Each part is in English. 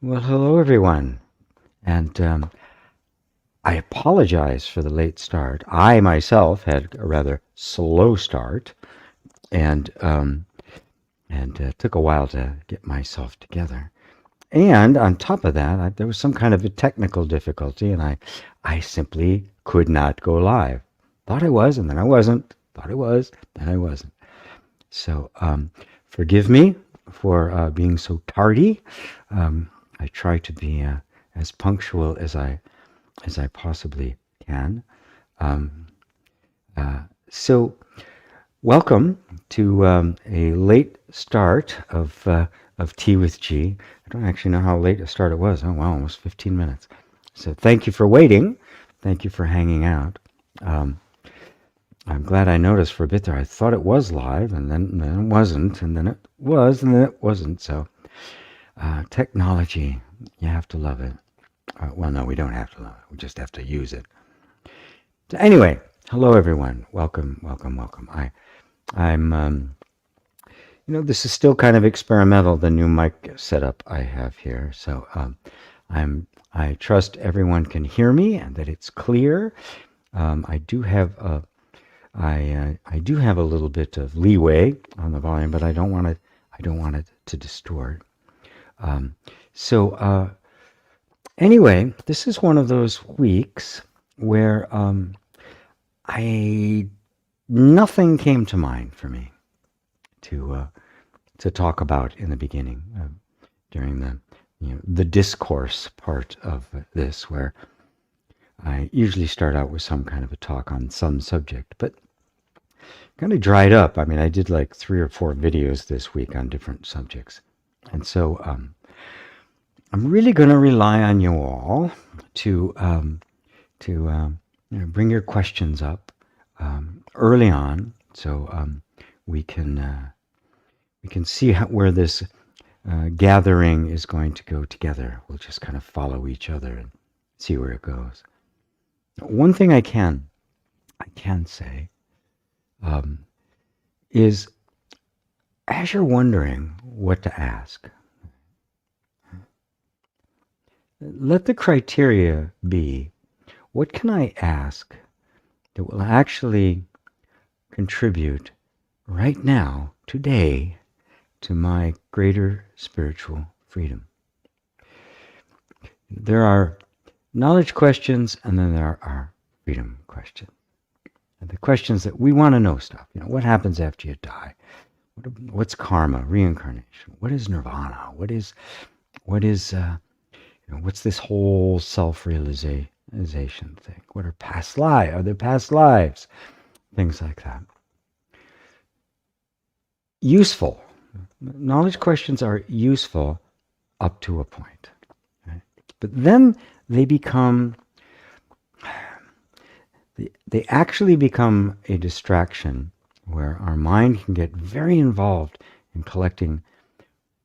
Well, hello everyone, and I apologize for the late start. I myself had a rather slow start, and took a while to get myself together. And on top of that, there was some kind of a technical difficulty, and I simply could not go live. Thought I was, and then I wasn't. Thought I was, then I wasn't. So forgive me for being so tardy. I try to be as punctual as I possibly can. Um, so, welcome to a late start of Tea with G. I don't actually know how late a start it was. Oh wow, almost 15 minutes. So thank you for waiting. Thank you for hanging out. Um, I'm glad I noticed for a bit there. I thought it was live, and then it wasn't, and then it was, and then it wasn't. So technology, you have to love it. Well, no, we don't have to love it. We just have to use it. So anyway, hello everyone. Welcome, welcome, welcome. I'm this is still kind of experimental, the new mic setup I have here. So I trust everyone can hear me and that it's clear. I do have a little bit of leeway on the volume, but I don't want it to distort. So anyway, this is one of those weeks where nothing came to mind for me to talk about in the beginning during the discourse part of this, where I usually start out with some kind of a talk on some subject, but kind of dried up. I mean, I did like 3 or 4 videos this week on different subjects, and so I'm really going to rely on you all to bring your questions up early on, so we can see where this gathering is going to go together. We'll just kind of follow each other and see where it goes. One thing I can say is, as you're wondering what to ask, let the criteria be, what can I ask that will actually contribute right now, today, to my greater spiritual freedom? There are knowledge questions, and then there are freedom questions. And the questions that we want to know stuff. What happens after you die? What's karma, reincarnation? What is nirvana? What is what's this whole self-realization thing? What are past lives? Are there past lives? Things like that. Useful. Knowledge questions are useful up to a point. Right? But then they actually become a distraction where our mind can get very involved in collecting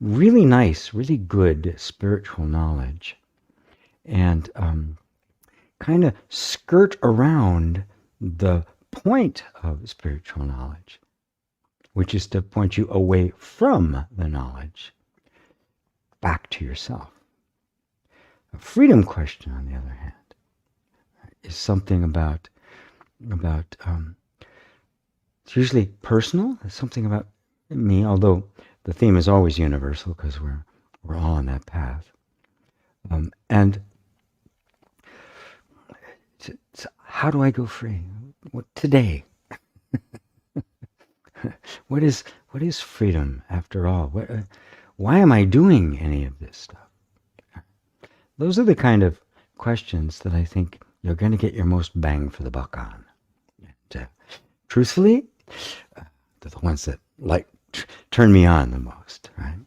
really nice, really good spiritual knowledge, and kind of skirt around the point of spiritual knowledge, which is to point you away from the knowledge back to yourself. A freedom question, on the other hand, is something about it's usually personal. It's something about me, although the theme is always universal because we're all on that path. And how do I go free? What today? What is freedom after all? Why am I doing any of this stuff? Those are the kind of questions that I think you're going to get your most bang for the buck on. And, truthfully, they're the ones that turn me on the most, right?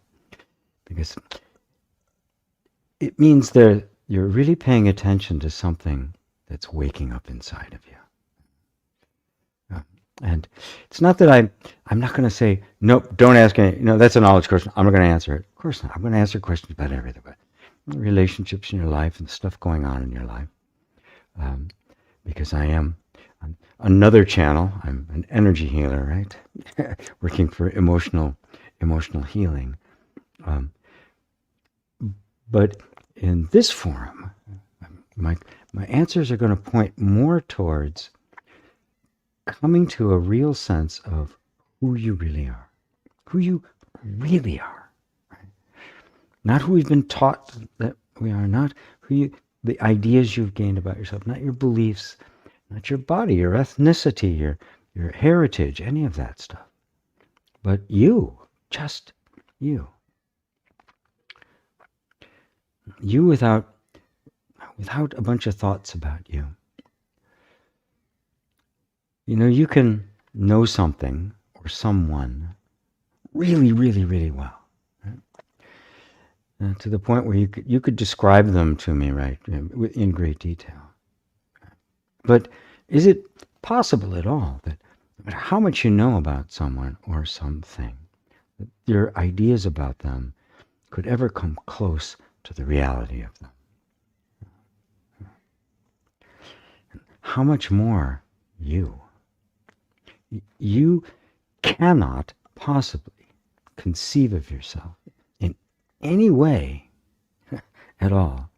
Because it means you're really paying attention to something that's waking up inside of you. And it's not that I'm not going to say, nope, don't ask any, that's a knowledge question, I'm not going to answer it. Of course not. I'm going to answer questions about everything, about relationships in your life and stuff going on in your life. Because I am on another channel. I'm an energy healer, right? Working for emotional healing. But in this forum, my answers are going to point more towards coming to a real sense of who you really are. Who you really are. Right? Not who we've been taught that we are, not the ideas you've gained about yourself, not your beliefs, not your body, your ethnicity, your heritage, any of that stuff. But you, just you. You without a bunch of thoughts about you. You know, you can know something or someone really, really, really well. Right? To the point where you could describe them to me, right, in great detail. But is it possible at all that no matter how much you know about someone or something, that your ideas about them could ever come close to the reality of them? How much more you? You cannot possibly conceive of yourself in any way at all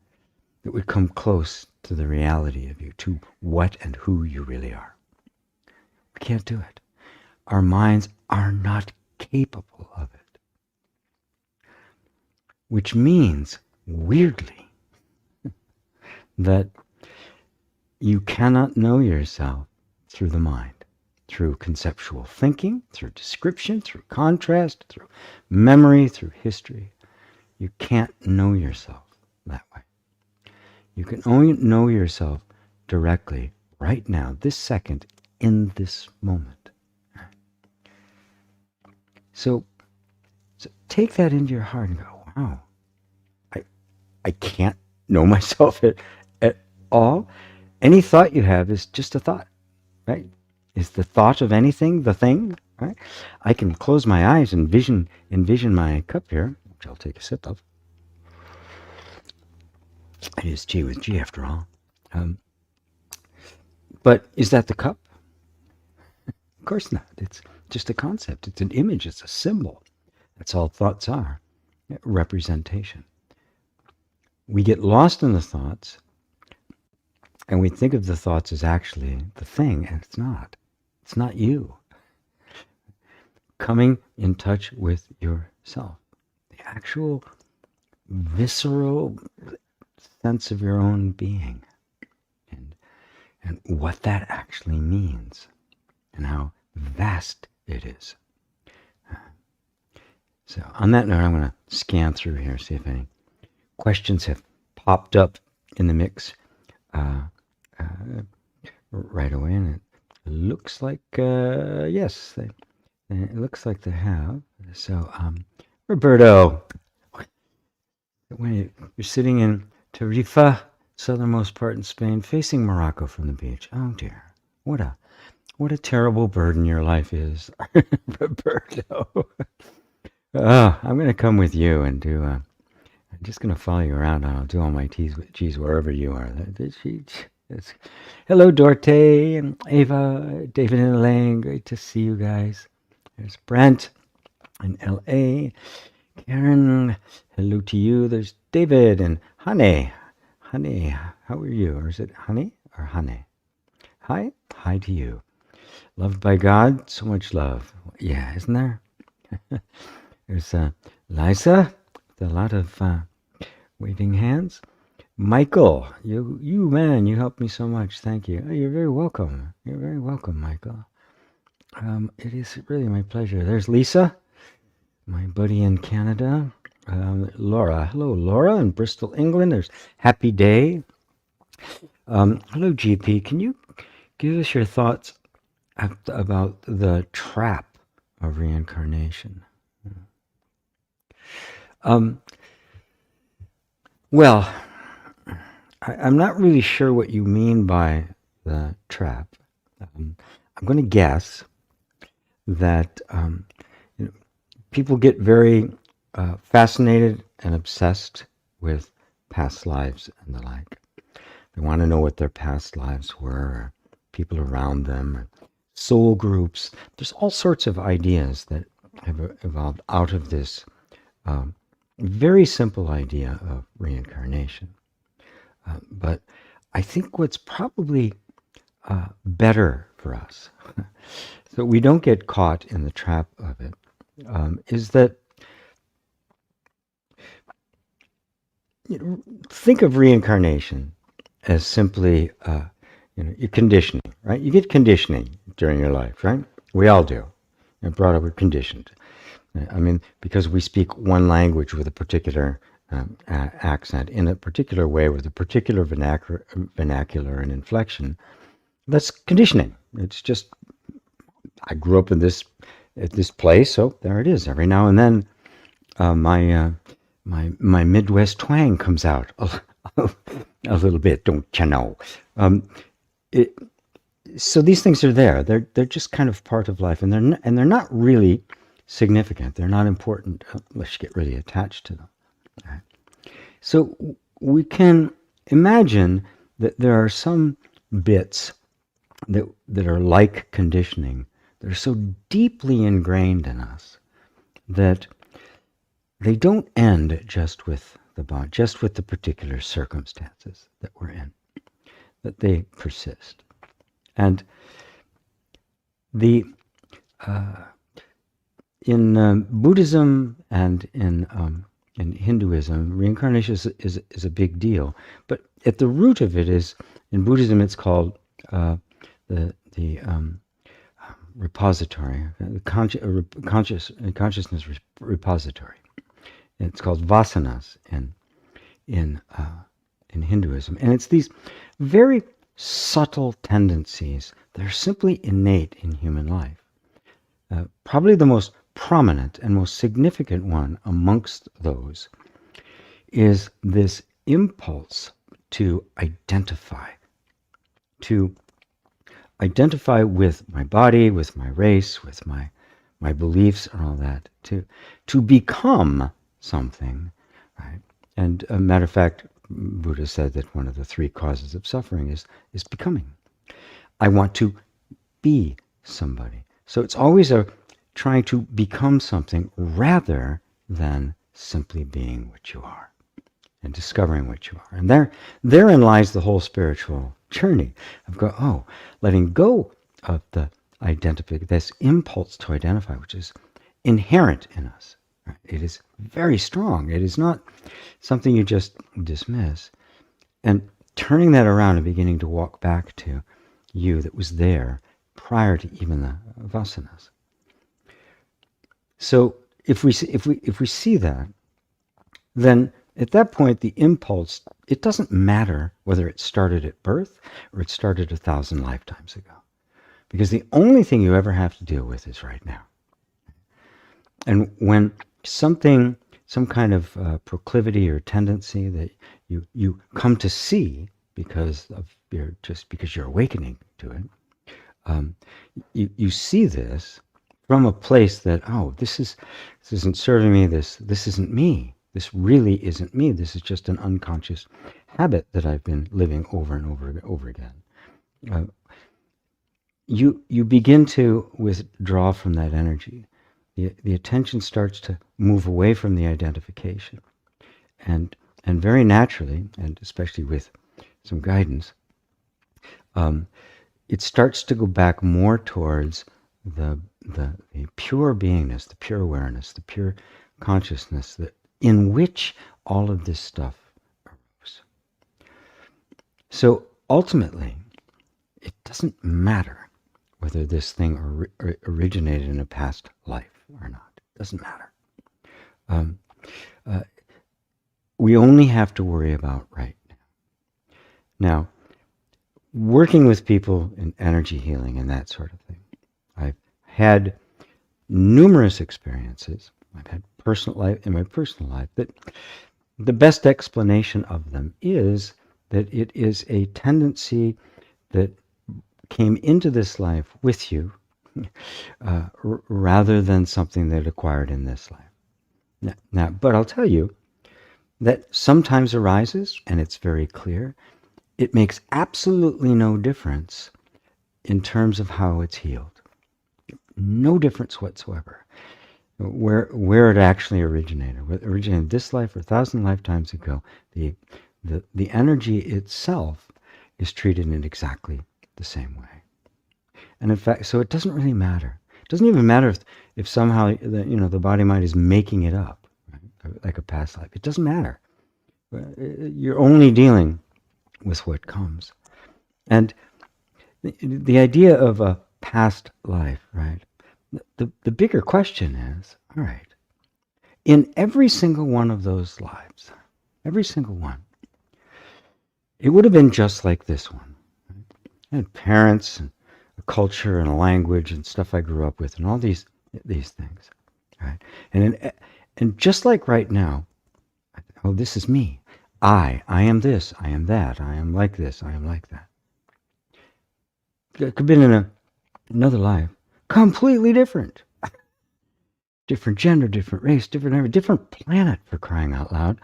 that would come close to the reality of you, to what and who you really are. We can't do it. Our minds are not capable of it. Which means, weirdly, that you cannot know yourself through the mind, through conceptual thinking, through description, through contrast, through memory, through history. You can't know yourself that way. You can only know yourself directly right now, this second, in this moment. So take that into your heart and go, wow, I can't know myself at all. Any thought you have is just a thought, right? Is the thought of anything the thing, right? I can close my eyes and envision my cup here, which I'll take a sip of. It is tea with G after all. But is that the cup? Of course not. It's just a concept. It's an image. It's a symbol. That's all thoughts are. Representation. We get lost in the thoughts, and we think of the thoughts as actually the thing, and it's not. It's not you. Coming in touch with yourself. The actual visceral sense of your own being. And what that actually means. And how vast it is. So on that note, I'm going to scan through here, see if any questions have popped up in the mix right away. And it looks like, yes, it looks like they have. So, Roberto, when you're sitting in Tarifa, southernmost part in Spain, facing Morocco from the beach. Oh dear, what a terrible burden your life is, Roberto. Oh, I'm going to come with you and do. I'm just going to follow you around, and I'll do all my G's wherever you are. Hello, Dorte and Ava, David and Elaine. Great to see you guys. There's Brent in L.A. Karen, hello to you. There's David and Honey. Honey, how are you? Or is it Honey or Honey? Hi to you. Loved by God, so much love. Yeah, isn't there? There's Liza, with a lot of waving hands. Michael, you man, you helped me so much. Thank you. Oh, you're very welcome. You're very welcome, Michael. It is really my pleasure. There's Lisa, my buddy in Canada. Laura, hello, Laura in Bristol, England. There's Happy Day. Hello, GP. Can you give us your thoughts about the trap of reincarnation? Well, I'm not really sure what you mean by the trap. I'm going to guess that people get very fascinated and obsessed with past lives and the like. They want to know what their past lives were, or people around them, or soul groups. There's all sorts of ideas that have evolved out of this very simple idea of reincarnation. But I think what's probably better for us, so we don't get caught in the trap of it, is that think of reincarnation as simply, your conditioning, right? You get conditioning during your life, right? We all do. You're brought up, we're conditioned. I mean, because we speak one language with a particular accent in a particular way with a particular vernacular and inflection, that's conditioning. It's just, I grew up at this place, so there it is. Every now and then, my Midwest twang comes out a little bit, don't you know? So these things are there. They're just kind of part of life, and they're not really significant. They're not important unless you get really attached to them. Right? So we can imagine that there are some bits that are like conditioning that are so deeply ingrained in us that they don't end just with the body, just with the particular circumstances that we're in, that they persist. And in Buddhism and in Hinduism, reincarnation is a big deal. But at the root of it is, in Buddhism, it's called the repository, the consciousness repository. It's called vasanas in Hinduism, and it's these very subtle tendencies that are simply innate in human life. Probably the most prominent and most significant one amongst those is this impulse to identify with my body, with my race, with my beliefs and all that, to become something, right? And a matter of fact, Buddha said that one of the three causes of suffering is becoming. I want to be somebody. So it's always trying to become something rather than simply being what you are and discovering what you are. And therein lies the whole spiritual journey of letting go of the this impulse to identify, which is inherent in us. Right? It is very strong. It is not something you just dismiss. And turning that around and beginning to walk back to you that was there prior to even the vasanas. So if we see that, then at that point the impulse, it doesn't matter whether it started at birth or it started 1,000 lifetimes ago, because the only thing you ever have to deal with is right now. And when some kind of proclivity or tendency that you come to see because you're awakening to it, you see this from a place that, this isn't serving me, this isn't me, this really isn't me, this is just an unconscious habit that I've been living over and over again. You begin to withdraw from that energy. The attention starts to move away from the identification, and very naturally, and especially with some guidance, it starts to go back more towards the pure beingness, the pure awareness, the pure consciousness in which all of this stuff arose. So ultimately, it doesn't matter whether this thing originated in a past life or not. It doesn't matter. We only have to worry about right now. Now, working with people in energy healing and that sort of thing, I've had numerous experiences. I've had in my personal life that the best explanation of them is that it is a tendency that came into this life with you rather than something that acquired in this life. Now, but I'll tell you that sometimes arises, and it's very clear, it makes absolutely no difference in terms of how it's healed. No difference whatsoever. where it actually originated. Whether it originated this life or 1,000 lifetimes ago, the energy itself is treated in exactly the same way. And in fact, so it doesn't really matter. It doesn't even matter if somehow the body mind is making it up, right? Like a past life. It doesn't matter. You're only dealing with what comes. And the idea of a past life, right? The bigger question is, all right, in every single one of those lives, every single one, it would have been just like this one. Right? I had parents and a culture and a language and stuff I grew up with and all these things, right? And just like right now, oh, this is me. I am this, I am that, I am like this, I am like that. It could have been in another life, completely different. Different gender, different race, different planet, for crying out loud.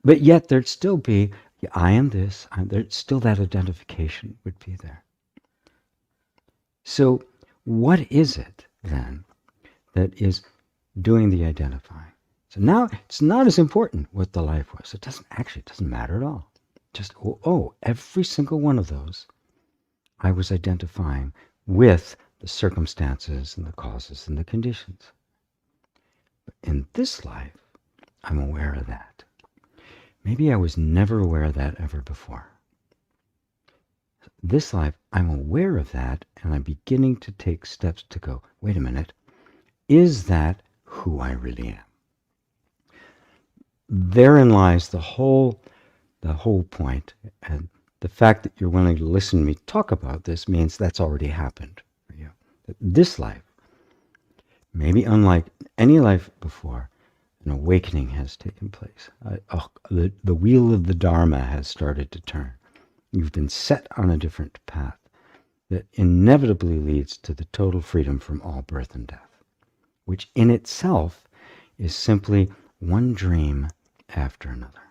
But yet there'd still be, I am this, there's still that identification would be there. So what is it then that is doing the identifying? So now it's not as important what the life was. It doesn't matter at all. Just, every single one of those, I was identifying with the circumstances and the causes and the conditions. But in this life, I'm aware of that. Maybe I was never aware of that ever before. This life, I'm aware of that, and I'm beginning to take steps to go, wait a minute, is that who I really am? Therein lies the whole point, and the fact that you're willing to listen to me talk about this means that's already happened for you. This life, maybe unlike any life before, an awakening has taken place. The wheel of the Dharma has started to turn. You've been set on a different path that inevitably leads to the total freedom from all birth and death, which in itself is simply one dream after another,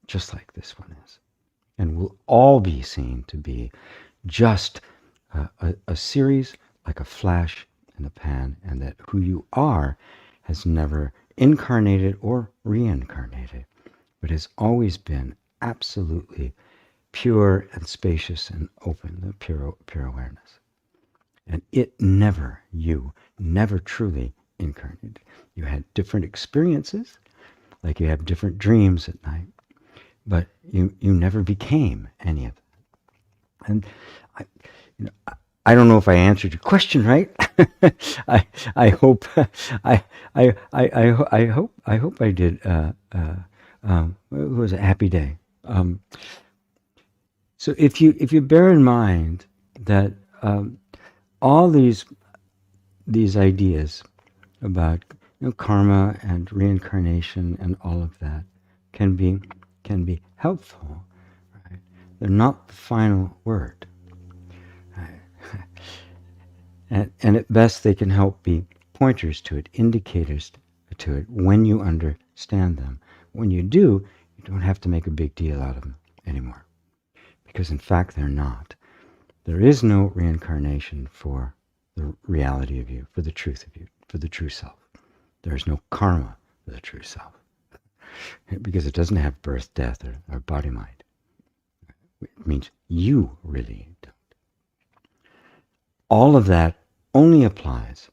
just like this one is. And will all be seen to be just a series, like a flash in the pan, and that who you are has never incarnated or reincarnated, but has always been absolutely pure and spacious and open, the pure awareness. And you never truly incarnated. You had different experiences, like you have different dreams at night, but you never became any of that. And I don't know if I answered your question right. I hope I hope I did. It was a happy day. So if you bear in mind that all these ideas about karma and reincarnation and all of that can be helpful, right? They're not the final word. And at best they can help be pointers to it, indicators to it when you understand them. When you do, you don't have to make a big deal out of them anymore. Because in fact they're not. There is no reincarnation for the reality of you, for the truth of you, for the true self. There is no karma for the true self. Because it doesn't have birth, death, or body mind. It means you really don't. All of that only applies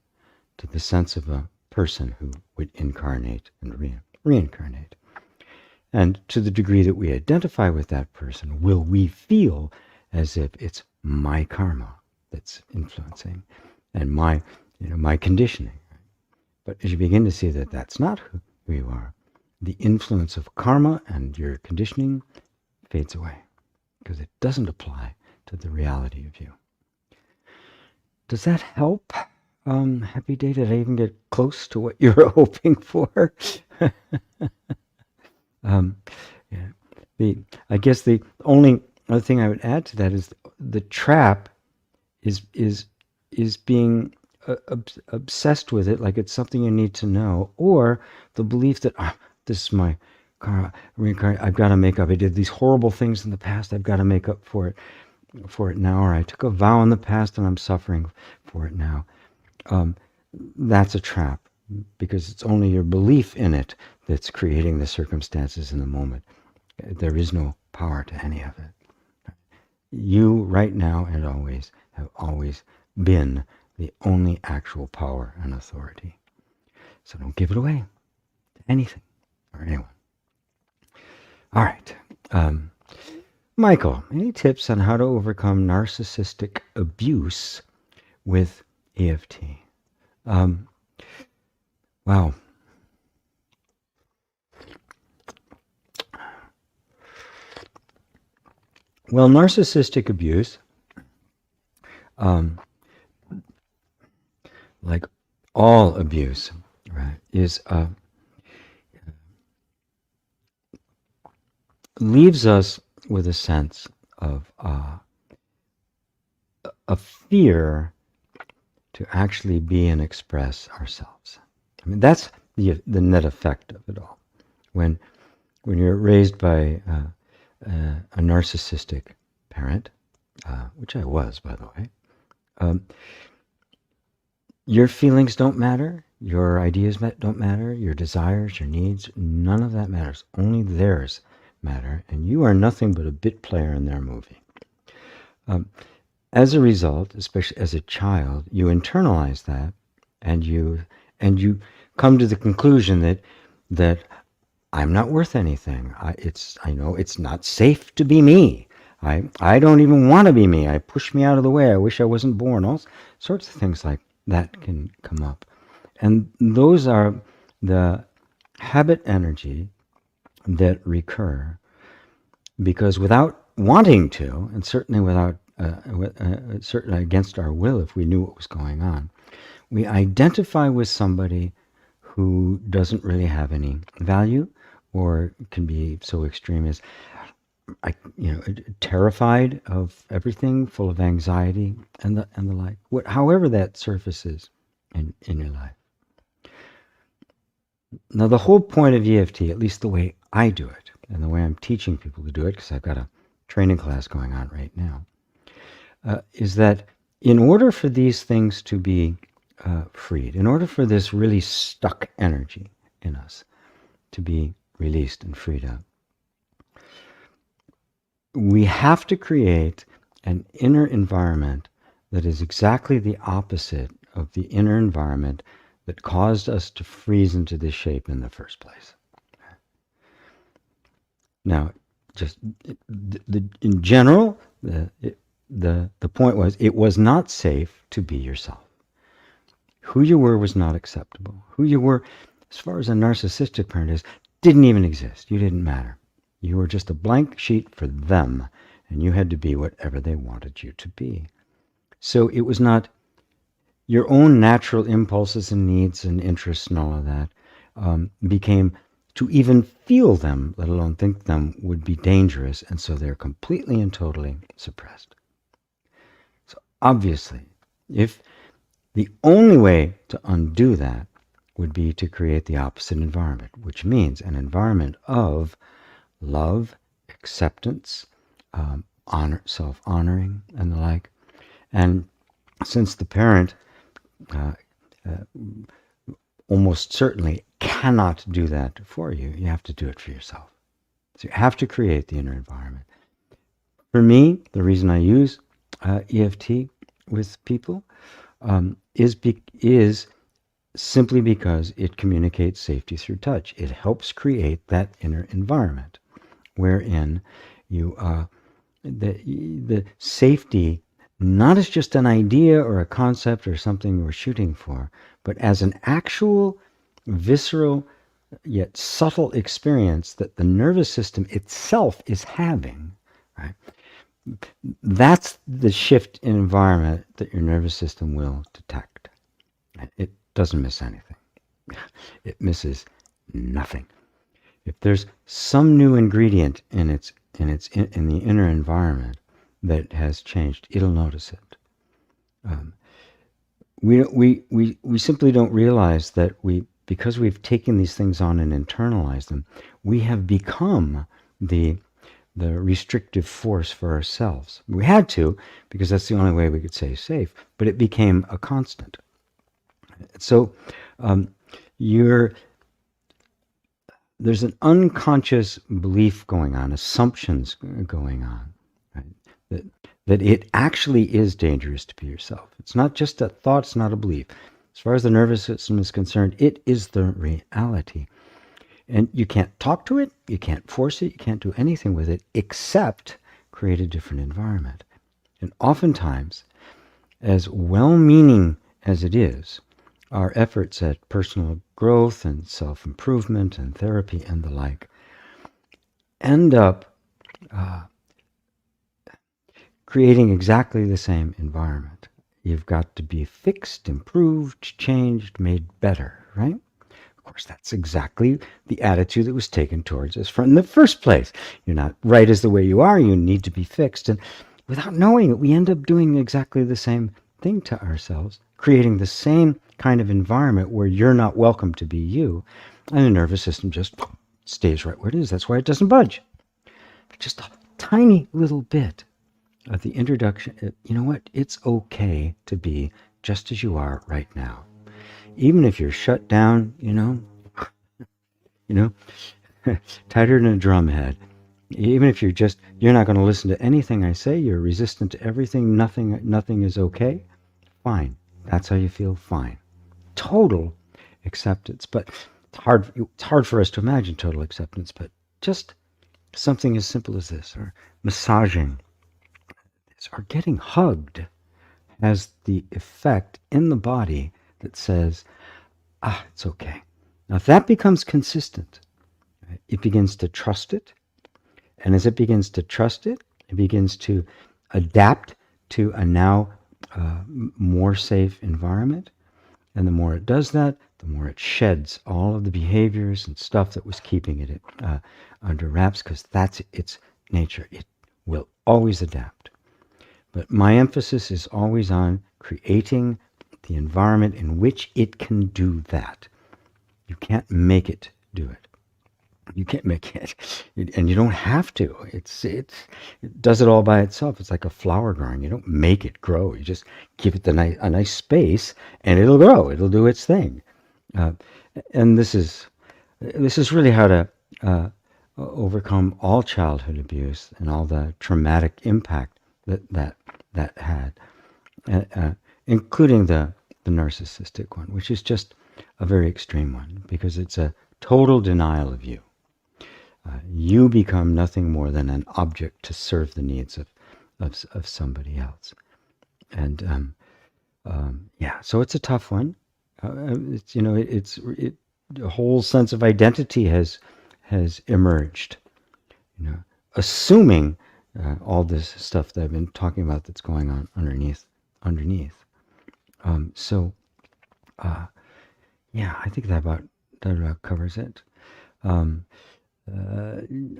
to the sense of a person who would incarnate and reincarnate. And to the degree that we identify with that person, will we feel as if it's my karma that's influencing and my conditioning. But as you begin to see that that's not who you are, the influence of karma and your conditioning fades away because it doesn't apply to the reality of you. Does that help? Happy day. Did I even get close to what you were hoping for? I guess the only other thing I would add to that is the trap is being obsessed with it, like it's something you need to know, or the belief that this is my karma, reincarnate. I've got to make up. I did these horrible things in the past. I've got to make up for it now, or I took a vow in the past and I'm suffering for it now. That's a trap. because it's only your belief in it that's creating the circumstances in the moment. There is no power to any of it. You, right now and always, have always been the only actual power and authority. So don't give it away to anything or anyone. All right. Michael, any tips on how to overcome narcissistic abuse with EFT? Wow. Well, narcissistic abuse, like all abuse, right, is leaves us with a sense of a fear to actually be and express ourselves. I mean, that's the net effect of it all. When you're raised by a narcissistic parent, which I was, by the way, your feelings don't matter, your ideas don't matter, your desires, your needs, none of that matters. Only theirs matter, and you are nothing but a bit player in their movie. As a result, especially as a child, you internalize that, and you come to the conclusion that I'm not worth anything. I know it's not safe to be me. I don't even want to be me. I push me out of the way. I wish I wasn't born. All sorts of things like that can come up. And those are the habit energy that recur because without wanting to, and certainly without certainly against our will if we knew what was going on, we identify with somebody who doesn't really have any value or can be so extreme as terrified of everything, full of anxiety and the like. However that surfaces in your life. Now the whole point of EFT, at least the way I do it, and the way I'm teaching people to do it, because I've got a training class going on right now, is that in order for these things to be freed, in order for this really stuck energy in us to be released and freed up, we have to create an inner environment that is exactly the opposite of the inner environment that caused us to freeze into this shape in the first place. Now, just in general, the point was it was not safe to be yourself. Who you were was not acceptable. Who you were, as far as a narcissistic parent is, didn't even exist. You didn't matter. You were just a blank sheet for them, and you had to be whatever they wanted you to be. So it was not your own natural impulses and needs and interests and all of that became, to even feel them, let alone think them, would be dangerous, and so they're completely and totally suppressed. So obviously, if the only way to undo that would be to create the opposite environment, which means an environment of love, acceptance, honor, self-honoring, and the like. And since the parent almost certainly cannot do that for you, you have to do it for yourself. So you have to create the inner environment. For me, the reason I use EFT with people is simply because it communicates safety through touch. It helps create that inner environment wherein you the safety, not as just an idea or a concept or something we're shooting for, but as an actual, visceral, yet subtle experience that the nervous system itself is having, right? That's the shift in environment that your nervous system will detect. It doesn't miss anything. It misses nothing. If there's some new ingredient in the inner environment that has changed, it'll notice it. We simply don't realize that because we've taken these things on and internalized them, we have become the restrictive force for ourselves. We had to, because that's the only way we could stay safe, but it became a constant. So there's an unconscious belief going on, assumptions going on, right? That it actually is dangerous to be yourself. It's not just a thought, it's not a belief. As far as the nervous system is concerned, it is the reality. And you can't talk to it, you can't force it, you can't do anything with it except create a different environment. And oftentimes, as well-meaning as it is, our efforts at personal growth and self-improvement and therapy and the like end up creating exactly the same environment. You've got to be fixed, improved, changed, made better, right? Of course, that's exactly the attitude that was taken towards us from the first place. You're not right as the way you are, you need to be fixed. And without knowing it, we end up doing exactly the same thing to ourselves, creating the same kind of environment where you're not welcome to be you, and the nervous system just stays right where it is. That's why it doesn't budge. Just a tiny little bit of the introduction. You know what? It's okay to be just as you are right now. Even if you're shut down, tighter than a drum head. Even if you're not going to listen to anything I say, you're resistant to everything, nothing is okay, fine. That's how you feel, fine. Total acceptance. But it's hard for us to imagine total acceptance, but just something as simple as this, or massaging this, or getting hugged, has the effect in the body that says, it's okay. Now, if that becomes consistent, right, it begins to trust it. And as it begins to trust it, it begins to adapt to a now more safe environment. And the more it does that, the more it sheds all of the behaviors and stuff that was keeping it under wraps, because that's its nature. It will always adapt. But my emphasis is always on creating the environment in which it can do that. You can't make it do it. You can't make it, and you don't have to. It does it all by itself. It's like a flower growing. You don't make it grow. You just give it a nice space, and it'll grow. It'll do its thing. And this is really how to overcome all childhood abuse and all the traumatic impact that had, including the narcissistic one, which is just a very extreme one, because it's a total denial of you. You become nothing more than an object to serve the needs of somebody else. And so it's a tough one. The whole sense of identity has emerged. Assuming all this stuff that I've been talking about that's going on underneath. I think that about covers it.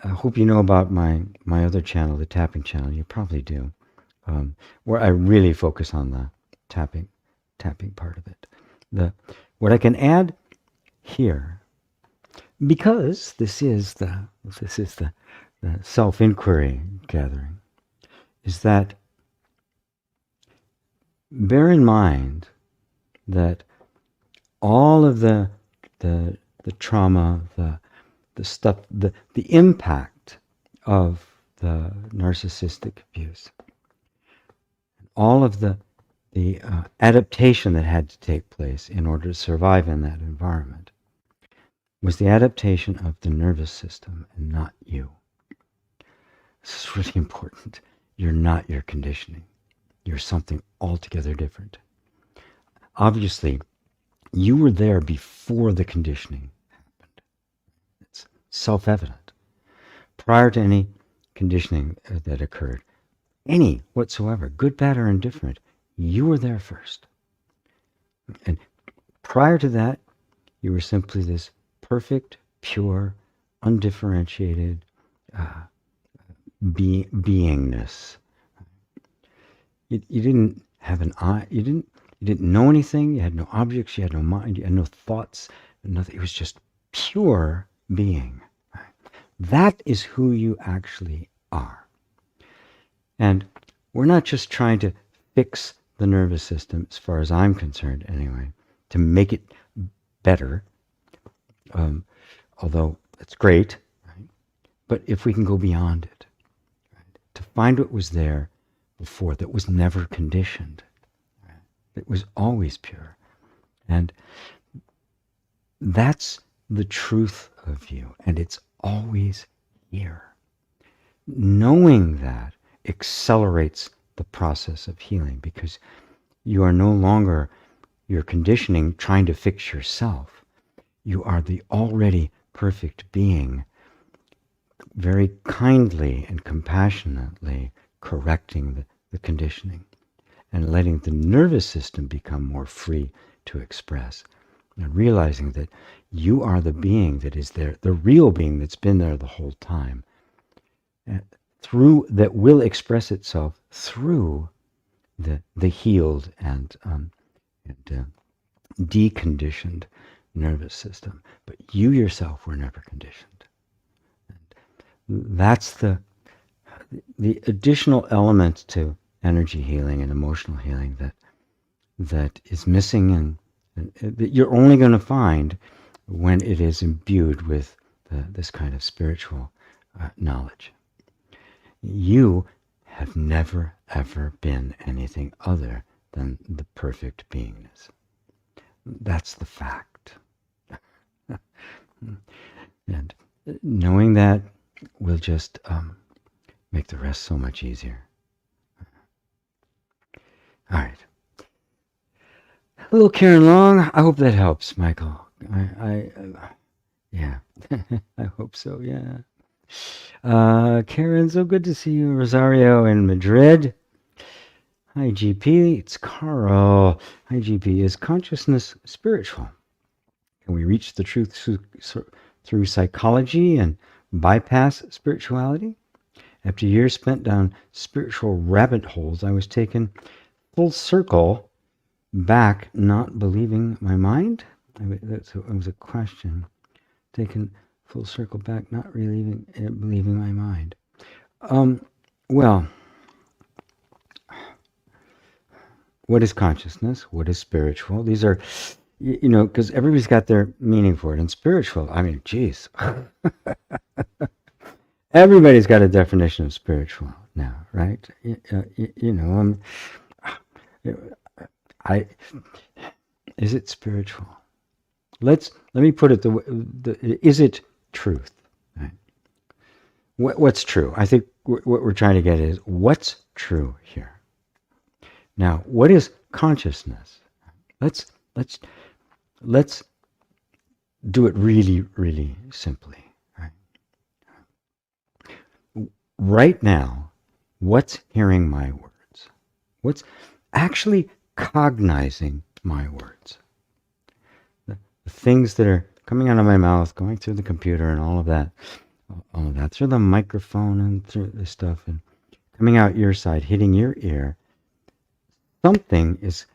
I hope you know about my other channel, the tapping channel. You probably do, where I really focus on the tapping part of it. What I can add here, because this is the self-inquiry gathering, is that bear in mind that all of the trauma, the stuff, the impact of the narcissistic abuse, all of the adaptation that had to take place in order to survive in that environment, was the adaptation of the nervous system and not you. This is really important. You're not your conditioning. You're something altogether different. Obviously, you were there before the conditioning happened. It's self-evident. Prior to any conditioning that occurred, any whatsoever, good, bad, or indifferent, you were there first. And prior to that, you were simply this perfect, pure, undifferentiated beingness. You didn't have an eye. You didn't know anything. You had no objects. You had no mind. You had no thoughts. Nothing. It was just pure being. That is who you actually are. And we're not just trying to fix the nervous system, as far as I'm concerned anyway, to make it better, although it's great, right? But if we can go beyond it, right? To find what was there before that was never conditioned, right? It was always pure. And that's the truth of you, and it's always here. Knowing that accelerates the process of healing, because you are no longer your conditioning trying to fix yourself. You are the already perfect being, very kindly and compassionately correcting the conditioning and letting the nervous system become more free to express. And realizing that you are the being that is there, the real being that's been there the whole time, that will express itself through the healed and deconditioned nervous system. But you yourself were never conditioned. And that's the additional element to energy healing and emotional healing that is missing, and that you're only going to find when it is imbued with this kind of spiritual knowledge. You have never, ever been anything other than the perfect beingness. That's the fact. And knowing that will just make the rest so much easier. All right. Hello, Karen Long. I hope that helps, Michael. Yeah, I hope so, yeah. Karen, so good to see you. Rosario in Madrid. Hi, GP. It's Carl. Hi, GP. Is consciousness spiritual? Can we reach the truth through psychology and bypass spirituality? After years spent down spiritual rabbit holes, I was taken full circle back, not believing my mind. That was a question. Taken full circle back, not really believing my mind. Well, what is consciousness? What is spiritual? These are, because everybody's got their meaning for it. And spiritual, I mean, geez. Everybody's got a definition of spiritual now, right? Is it spiritual? Let me put it is it truth? Right? What's true? I think what we're trying to get is what's true here. Now, what is consciousness? Let's do it really, really simply. Right now, what's hearing my words? What's actually cognizing my words? The things that are coming out of my mouth, going through the computer and all of that, through the microphone and through this stuff, and coming out your side, hitting your ear, something is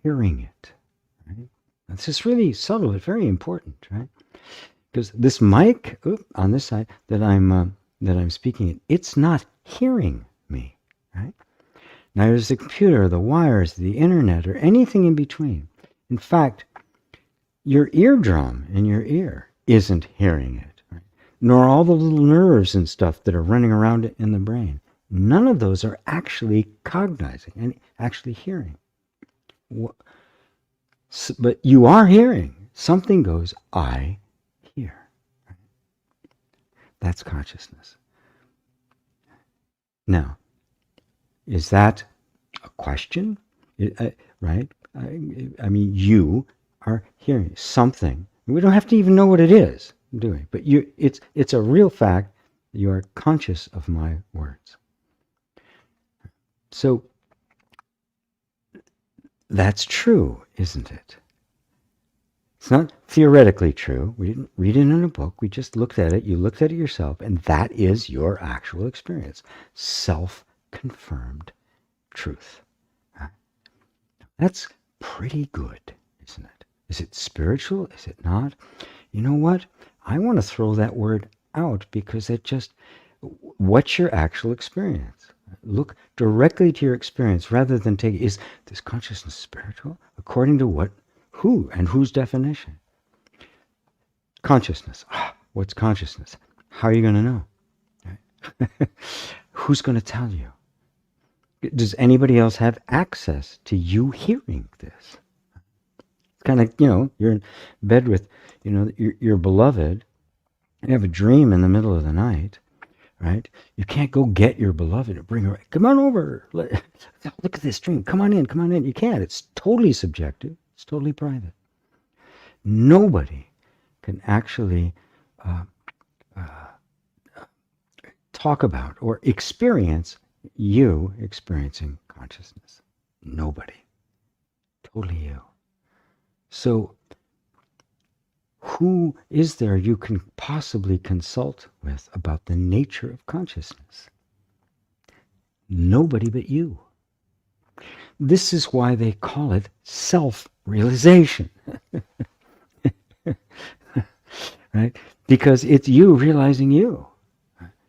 hearing it. Right? This is really subtle, but very important, right? Because this mic on this side that I'm speaking in, it's not hearing me, right? Neither is the computer, the wires, the internet, or anything in between. In fact, your eardrum in your ear isn't hearing it, right? Nor all the little nerves and stuff that are running around in the brain. None of those are actually cognizing and actually hearing. But you are hearing. Something goes, I hear. Right? That's consciousness. Now, is that a question? Right? I mean, you are hearing something. We don't have to even know what it is, do we? But it's a real fact. You are conscious of my words. So that's true, isn't it? It's not theoretically true. We didn't read it in a book. We just looked at it. You looked at it yourself, and that is your actual experience. Self-confirmed truth. That's pretty good, isn't it? Is it spiritual? Is it not? You know what? I want to throw that word out because what's your actual experience? Look directly to your experience rather than is this consciousness spiritual? According to what? Who and whose definition? consciousness. What's consciousness? How are you going to know? Right? Who's going to tell you? Does anybody else have access to you hearing this? It's kind of, you're in bed with, your beloved, and you have a dream in the middle of the night, right? You can't go get your beloved and bring her. Come on over. Look at this dream. Come on in. You can't. It's totally subjective. It's totally private. Nobody can actually talk about or experience you experiencing consciousness. Nobody. Totally you. So, who is there you can possibly consult with about the nature of consciousness? Nobody but you. This is why they call it self-realization. Right? Because it's you realizing you.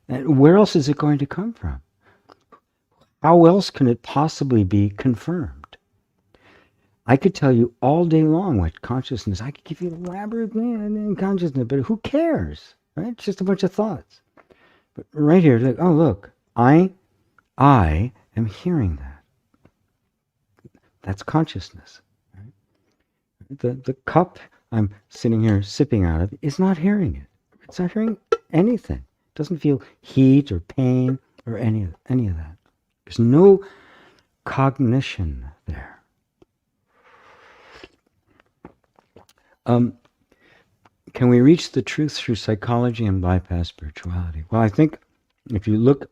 And where else is it going to come from? How else can it possibly be confirmed? I could tell you all day long what consciousness, I could give you elaborate consciousness, but who cares? Right? It's just a bunch of thoughts. But right here, like, oh look, I am hearing that. That's consciousness. Right? The cup I'm sitting here sipping out of is not hearing it. It's not hearing anything. It doesn't feel heat or pain or any of that. There's no cognition there. Can we reach the truth through psychology and bypass spirituality? Well, I think if you look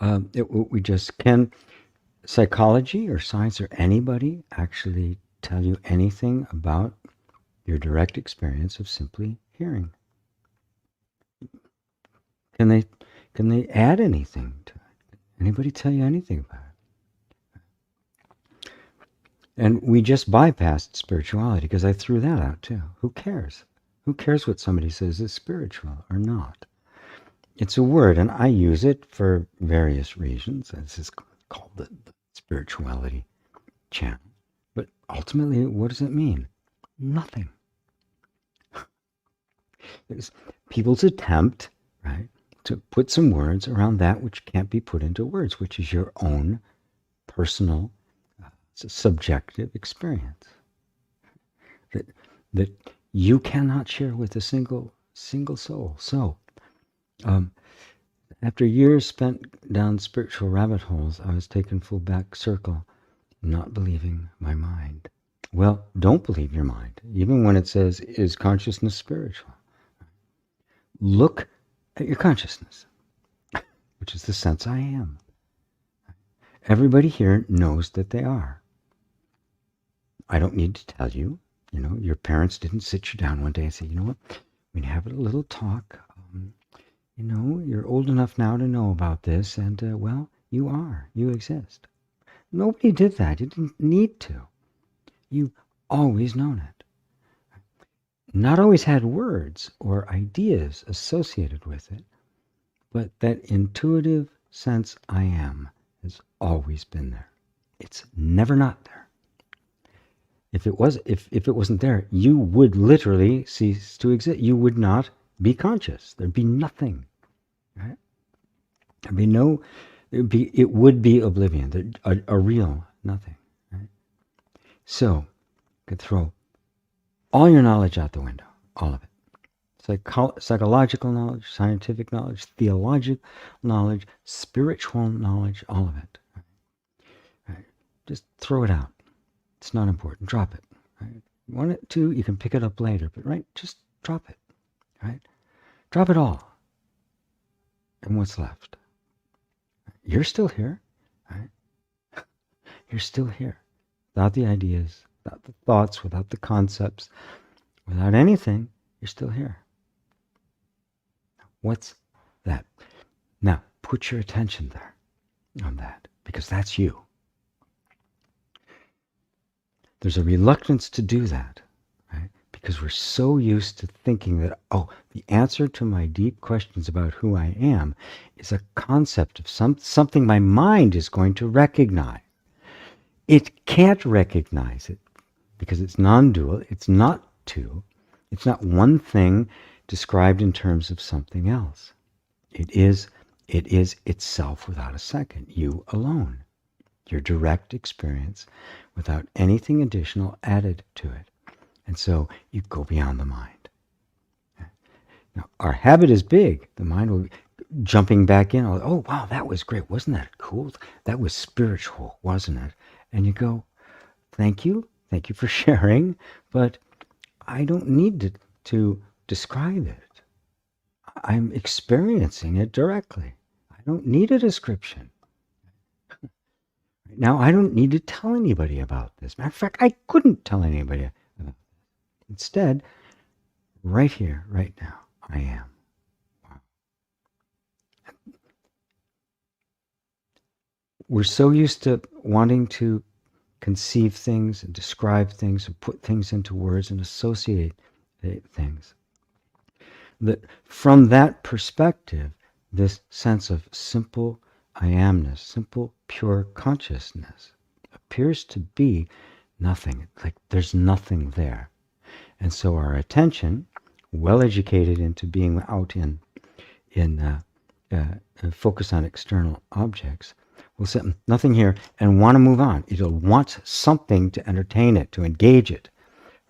at what we just can, psychology or science or anybody actually tell you anything about your direct experience of simply hearing? Can they add anything to it? Anybody tell you anything about it? And we just bypassed spirituality because I threw that out too. Who cares? Who cares what somebody says is spiritual or not? It's a word, and I use it for various reasons. This is called the spirituality channel. But ultimately, what does it mean? Nothing. It's people's attempt, right, to put some words around that which can't be put into words, which is your own personal, subjective experience that you cannot share with a single soul. So, after years spent down spiritual rabbit holes, I was taken full back circle, not believing my mind. Well, don't believe your mind, even when it says, is consciousness spiritual? Look at your consciousness, which is the sense I am. Everybody here knows that they are. I don't need to tell you. Your parents didn't sit you down one day and say, you know what, we can have a little talk. You're old enough now to know about this, and, well, you exist. Nobody did that. You didn't need to. You've always known it. Not always had words or ideas associated with it, but that intuitive sense I am has always been there. It's never not there. If it wasn't there, you would literally cease to exist. You would not be conscious. There'd be nothing. Right? It would be oblivion. A real nothing. Right? So, you could throw all your knowledge out the window, all of it. Psychological knowledge, scientific knowledge, theological knowledge, spiritual knowledge, all of it. Right? Just throw it out. It's not important. Drop it. Right? You want it to, you can pick it up later, but just drop it. Right? Drop it all. And what's left? You're still here. Right? You're still here. Without the ideas, without the thoughts, without the concepts, without anything, you're still here. What's that? Now, put your attention there on that, because that's you. There's a reluctance to do that, right? Because we're so used to thinking that, the answer to my deep questions about who I am is a concept of something my mind is going to recognize. It can't recognize it because it's non-dual, it's not two, It's not one thing described in terms of something else. It is itself without a second, you alone. Your direct experience without anything additional added to it. And so you go beyond the mind. Now, our habit is big. The mind will be jumping back in. Oh, wow, that was great. Wasn't that cool? That was spiritual, wasn't it? And you go, thank you for sharing, but I don't need to describe it. I'm experiencing it directly. I don't need a description. Now, I don't need to tell anybody about this. Matter of fact, I couldn't tell anybody about it. Instead, right here, right now, I am. Wow. We're so used to wanting to conceive things and describe things and put things into words and associate things, that from that perspective, this sense of simple I amness, simple pure consciousness, appears to be nothing. Like there's nothing there. And so our attention, well educated into being out in focus on external objects, will say nothing here and want to move on. It'll want something to entertain it, to engage it,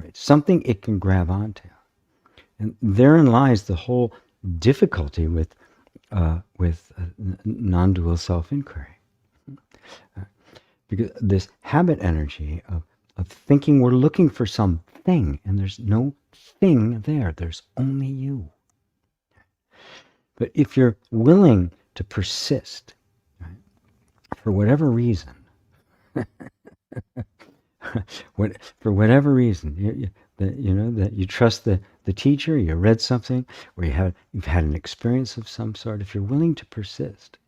right? Something it can grab onto. And therein lies the whole difficulty with non-dual self-inquiry. Because this habit energy of thinking we're looking for something, and there's no thing there. There's only you. But if you're willing to persist, right, for whatever reason, for whatever reason, that you trust the teacher, you read something, or you've had an experience of some sort, if you're willing to persist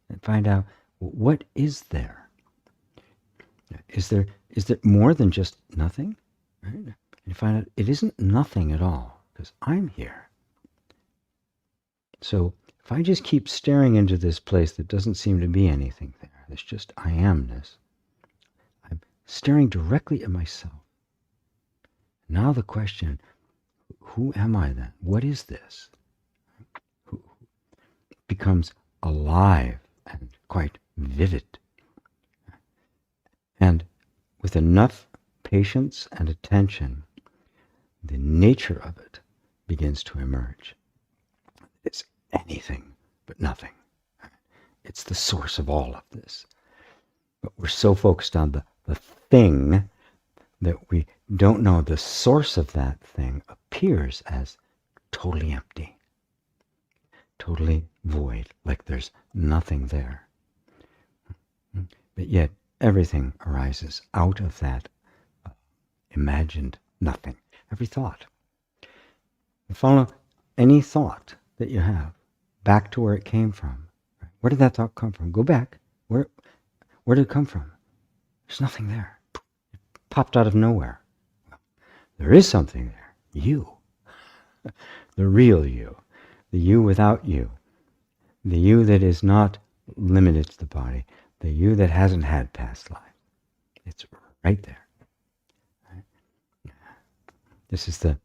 and find out, what is there? Is there more than just nothing? Right? You find out it isn't nothing at all, because I'm here. So if I just keep staring into this place that doesn't seem to be anything there, there's just I amness, I'm staring directly at myself. Now the question, who am I then? What is this? Who becomes alive and quite vivid. And with enough patience and attention, the nature of it begins to emerge. It's anything but nothing. It's the source of all of this. But we're so focused on the thing that we don't know the source of that thing appears as totally empty, totally void, like there's nothing there. But yet everything arises out of that imagined nothing. Every thought. Follow any thought that you have back to where it came from. Where did that thought come from? Go back. Where did it come from? There's nothing there. It popped out of nowhere. There is something there. You. The real you. The you without you. The you that is not limited to the body. The you that hasn't had past life. It's right there. Right? This is the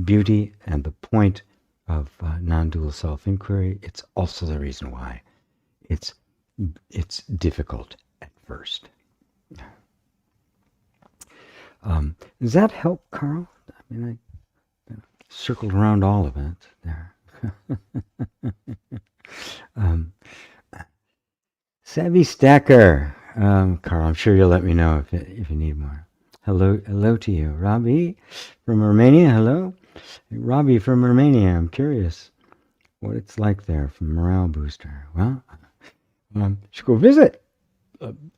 beauty and the point of non-dual self-inquiry. It's also the reason why it's difficult at first. Does that help, Carl? I mean, I circled around all of it there. Savvy Stacker, Carl, I'm sure you'll let me know if you need more. Hello to you, Robbie from Romania. Hello, Robbie from Romania. I'm curious what it's like there from Morale Booster. Well, you should go visit.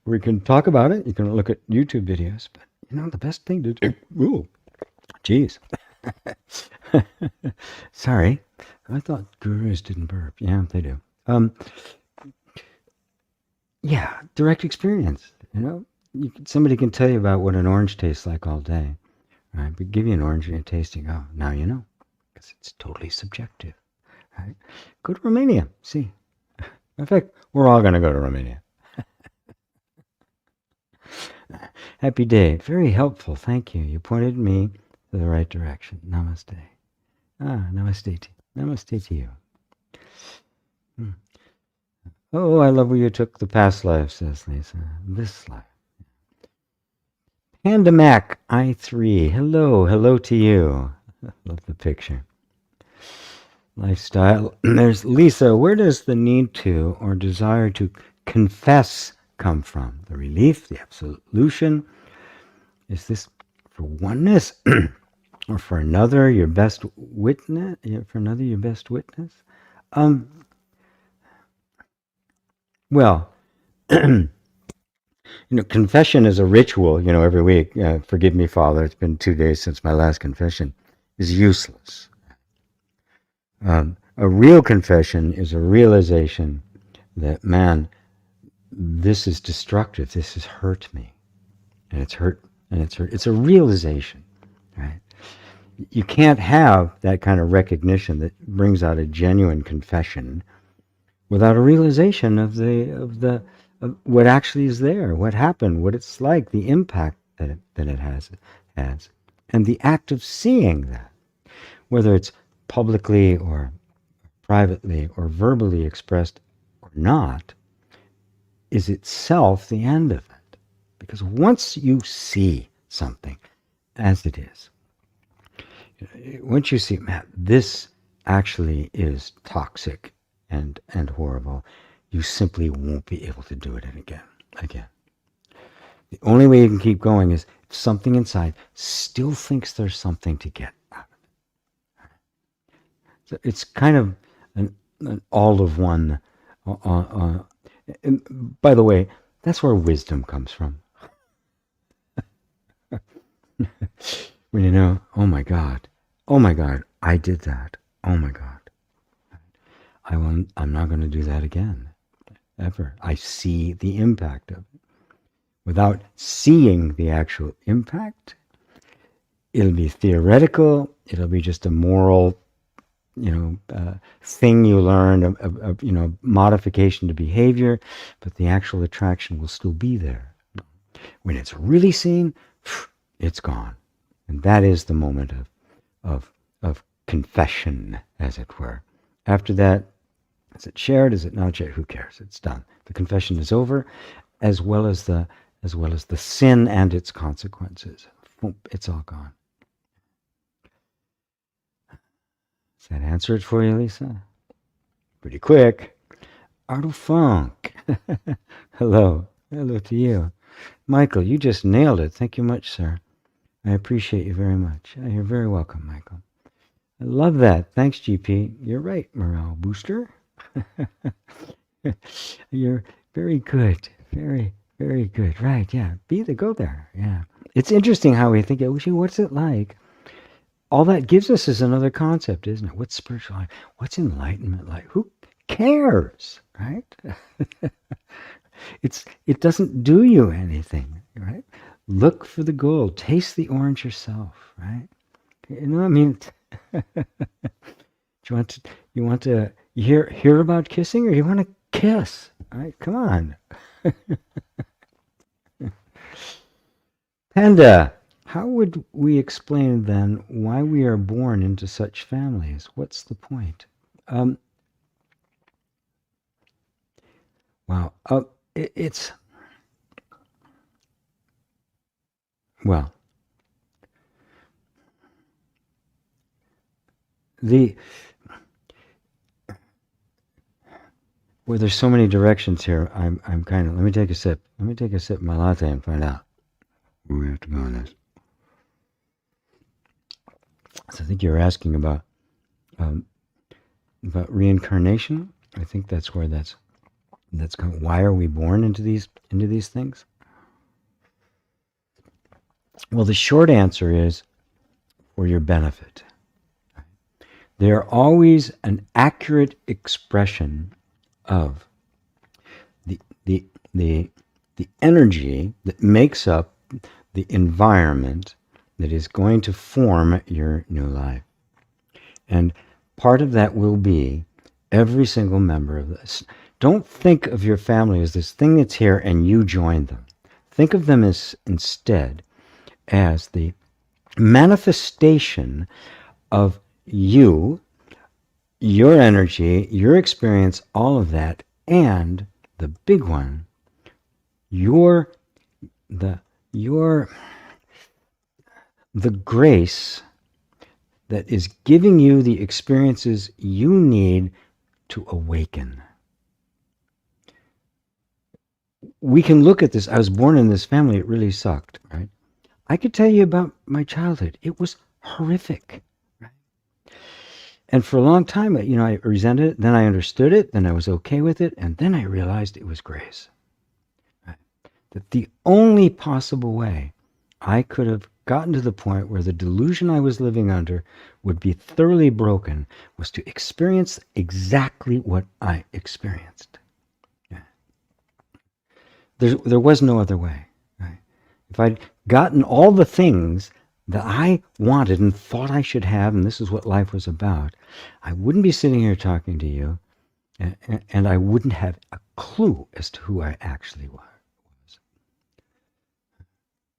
We can talk about it. You can look at YouTube videos, but the best thing to do. Ooh, geez. Sorry, I thought gurus didn't burp. Yeah, they do. Yeah, direct experience. Somebody can tell you about what an orange tastes like all day, right? But give you an orange and you're tasting. Oh, now you know, because it's totally subjective, right? Go to Romania, see. In fact, we're all going to go to Romania. Happy day. Very helpful. Thank you. You pointed me to the right direction. Namaste. Namaste to you. Oh, I love where you took the past life, says Lisa. This life. Panda Mac I3. Hello to you. Love the picture. Lifestyle. There's Lisa. Where does the need to or desire to confess come from? The relief, the absolution. Is this for oneness, or for another your best witness? For another your best witness? Well, confession is a ritual. Every week. Forgive me, Father. It's been 2 days since my last confession. Is useless. A real confession is a realization that, man, this is destructive. This has hurt me, and it's hurt. It's a realization, right? You can't have that kind of recognition that brings out a genuine confession without a realization of what actually is there, what happened, what it's like, the impact that it has, and the act of seeing that, whether it's publicly or privately or verbally expressed or not, is itself the end of it. Because once you see something as it is, once you see, man, this actually is toxic and horrible, you simply won't be able to do it again. The only way you can keep going is if something inside still thinks there's something to get out of it. So it's kind of an all of one. And by the way, that's where wisdom comes from. When you know, oh my God, I did that. Oh my God, I'm not going to do that again, ever. I see the impact of it. Without seeing the actual impact, it'll be theoretical. It'll be just a moral, thing you learn, a modification to behavior, but the actual attraction will still be there. When it's really seen, it's gone. And that is the moment of confession, as it were. After that, is it shared? Is it not shared? Who cares? It's done. The confession is over, as well as the sin and its consequences. It's all gone. Does that answer it for you, Lisa? Pretty quick. Arto Funk. Hello to you. Michael, you just nailed it. Thank you much, sir. I appreciate you very much. You're very welcome, Michael. I love that. Thanks, GP. You're right, morale booster. You're very good. Very, very good. Right, yeah. Go there. Yeah. It's interesting how we think, what's it like? All that gives us is another concept, isn't it? What's spiritual life? What's enlightenment like? Who cares, right? It doesn't do you anything, right? Look for the gold. Taste the orange yourself, right? Do you want to hear about kissing, or you want to kiss? Right? Come on. Panda, how would we explain then why we are born into such families? What's the point? Wow. It's well. There's so many directions here. I'm kind of. Let me take a sip. Let me take a sip of my latte and find out where we have to go on this. So I think you're asking about reincarnation. I think that's where that's kind of, why are we born into these things? Well, the short answer is for your benefit. They are always an accurate expression of the energy that makes up the environment that is going to form your new life. And part of that will be every single member of this. Don't think of your family as this thing that's here and you join them. Think of them as instead as the manifestation of you, your energy, your experience, all of that, and the big one, your the grace that is giving you the experiences you need to awaken. We can look at this. I was born in this family. It really sucked, right? I could tell you about my childhood. It was horrific. Right? And for a long time, I resented it. Then I understood it. Then I was okay with it. And then I realized it was grace. Right? That the only possible way I could have gotten to the point where the delusion I was living under would be thoroughly broken was to experience exactly what I experienced. Yeah. There was no other way. Right? If I'd gotten all the things that I wanted and thought I should have, and this is what life was about, I wouldn't be sitting here talking to you, and I wouldn't have a clue as to who I actually was.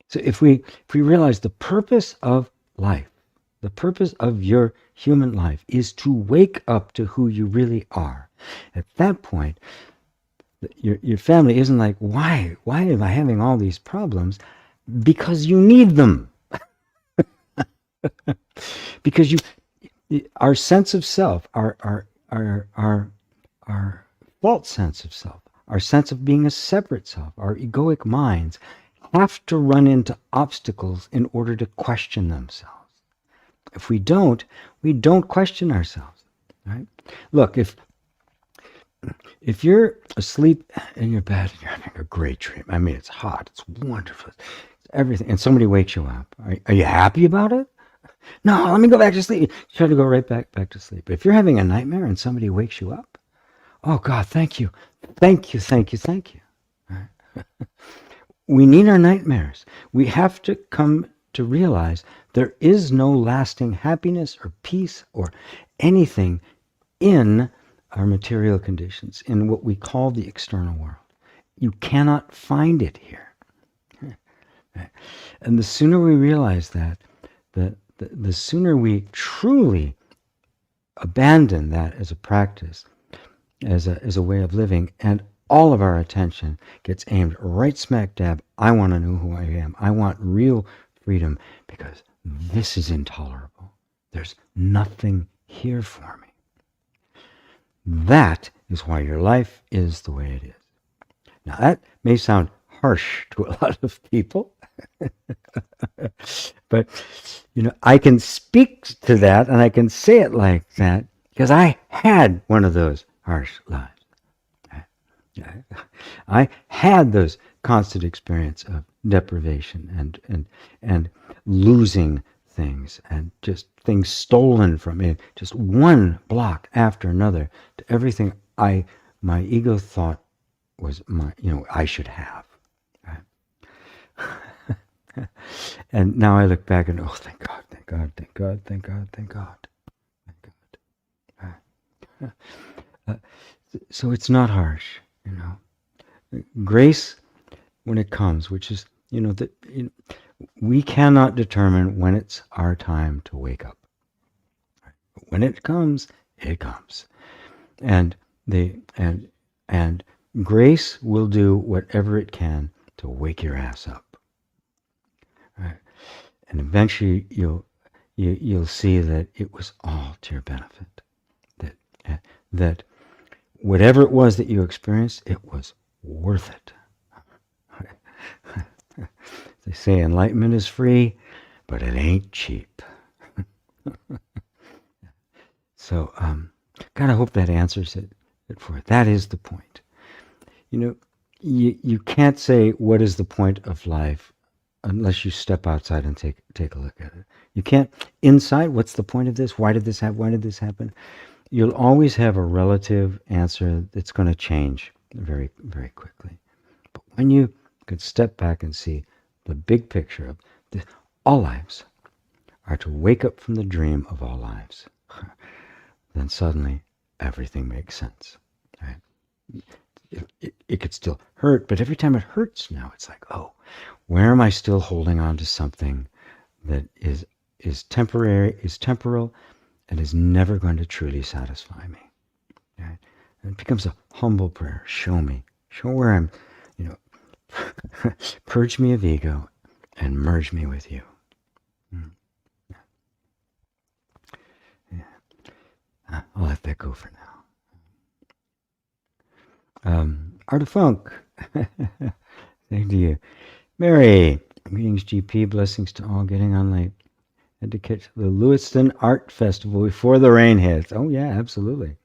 So if we realize the purpose of life, the purpose of your human life is to wake up to who you really are, at that point, your family isn't like, why am I having all these problems? Because you need them. Because our sense of self, our false sense of self, our sense of being a separate self, our egoic minds, have to run into obstacles in order to question themselves. If we don't question ourselves. Right? Look, if you're asleep in your bed and you're having a great dream, I mean, it's hot, it's wonderful, it's everything, and somebody wakes you up, are you happy about it? No, let me go back to sleep. You try to go right back to sleep. But if you're having a nightmare and somebody wakes you up, oh God, thank you. Thank you. Right? We need our nightmares. We have to come to realize there is no lasting happiness or peace or anything in our material conditions, in what we call the external world. You cannot find it here. And the sooner we realize that, the sooner we truly abandon that as a practice, as a way of living, and all of our attention gets aimed right smack dab. I want to know who I am. I want real freedom because this is intolerable. There's nothing here for me. That is why your life is the way it is. Now that may sound harsh to a lot of people, but I can speak to that and I can say it like that because I had one of those harsh lives. I had those constant experience of deprivation and losing things and just things stolen from me, just one block after another to everything my ego thought was I should have. Right? And now I look back and thank God. Right? So it's not harsh. Grace, when it comes, which is, we cannot determine when it's our time to wake up. When it comes, it comes. And grace will do whatever it can to wake your ass up. Right? And eventually you'll see that it was all to your benefit. That whatever it was that you experienced, it was worth it. They say enlightenment is free, but it ain't cheap. So, God, I hope that answers it for it. That is the point. You can't say what is the point of life unless you step outside and take a look at it. You can't inside. What's the point of this? Why did this happen? Why did this happen? You'll always have a relative answer that's going to change very, very quickly. But when you can step back and see the big picture of this, all lives are to wake up from the dream of all lives, then suddenly everything makes sense. Right? It could still hurt, but every time it hurts now, it's like, where am I still holding on to something that is temporary, is temporal, and is never going to truly satisfy me. Right? And it becomes a humble prayer. Show me. Show where I'm, you know, purge me of ego and merge me with you. Yeah. I'll let that go for now. Art of Funk. Thank you. Mary. Greetings, GP. Blessings to all. Getting on late. Had to catch the Lewiston Art Festival before the rain hits. Oh, yeah, absolutely.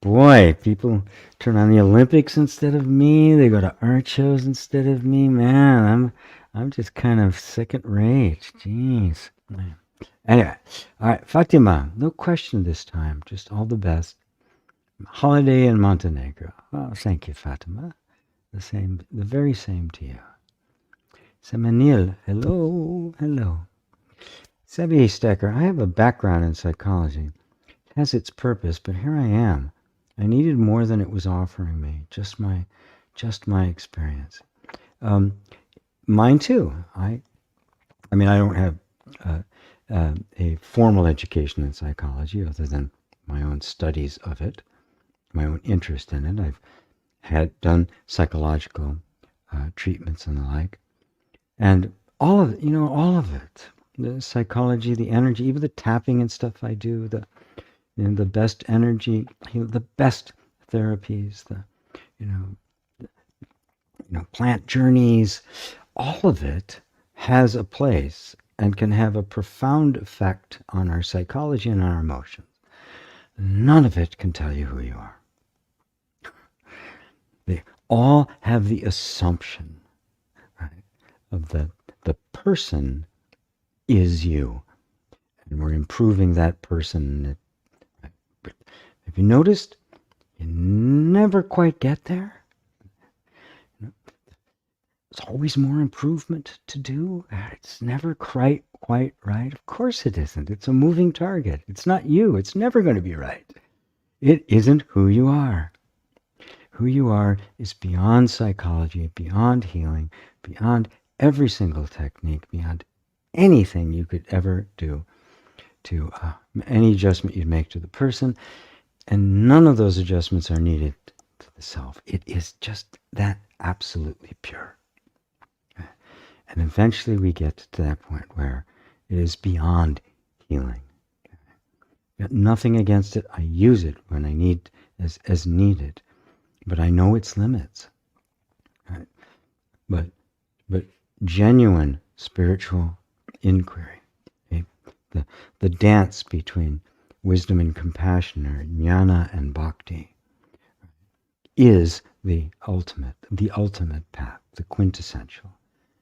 Boy, people turn on the Olympics instead of me. They go to art shows instead of me. Man, I'm just kind of second rate. Jeez. Anyway, all right, Fatima. No question this time. Just all the best. Holiday in Montenegro. Oh, thank you, Fatima. The very same to you. Semanil. Hello, hello. Sebi Stecker. I have a background in psychology. It has its purpose, but here I am. I needed more than it was offering me. Just my experience. Mine too. I mean, I don't have a formal education in psychology other than my own studies of it, my own interest in it. I've had done psychological treatments and the like, and all of it. The psychology, the energy, even the tapping and stuff I do. The best energy, the best therapies, plant journeys, all of it has a place and can have a profound effect on our psychology and our emotions. None of it can tell you who you are. They all have the assumption, right, of the person is you, and we're improving that person. Have you noticed? You never quite get there. There's always more improvement to do. It's never quite right. Of course it isn't. It's a moving target. It's not you. It's never going to be right. It isn't who you are. Who you are is beyond psychology, beyond healing, beyond every single technique, beyond anything you could ever do to any adjustment you'd make to the person. And none of those adjustments are needed to the self. It is just that absolutely pure. And eventually we get to that point where it is beyond healing. Got nothing against it. I use it when I need, as needed. But I know its limits. Right? But genuine spiritual inquiry, okay? The dance between wisdom and compassion, or jnana and bhakti, is the ultimate path, the quintessential.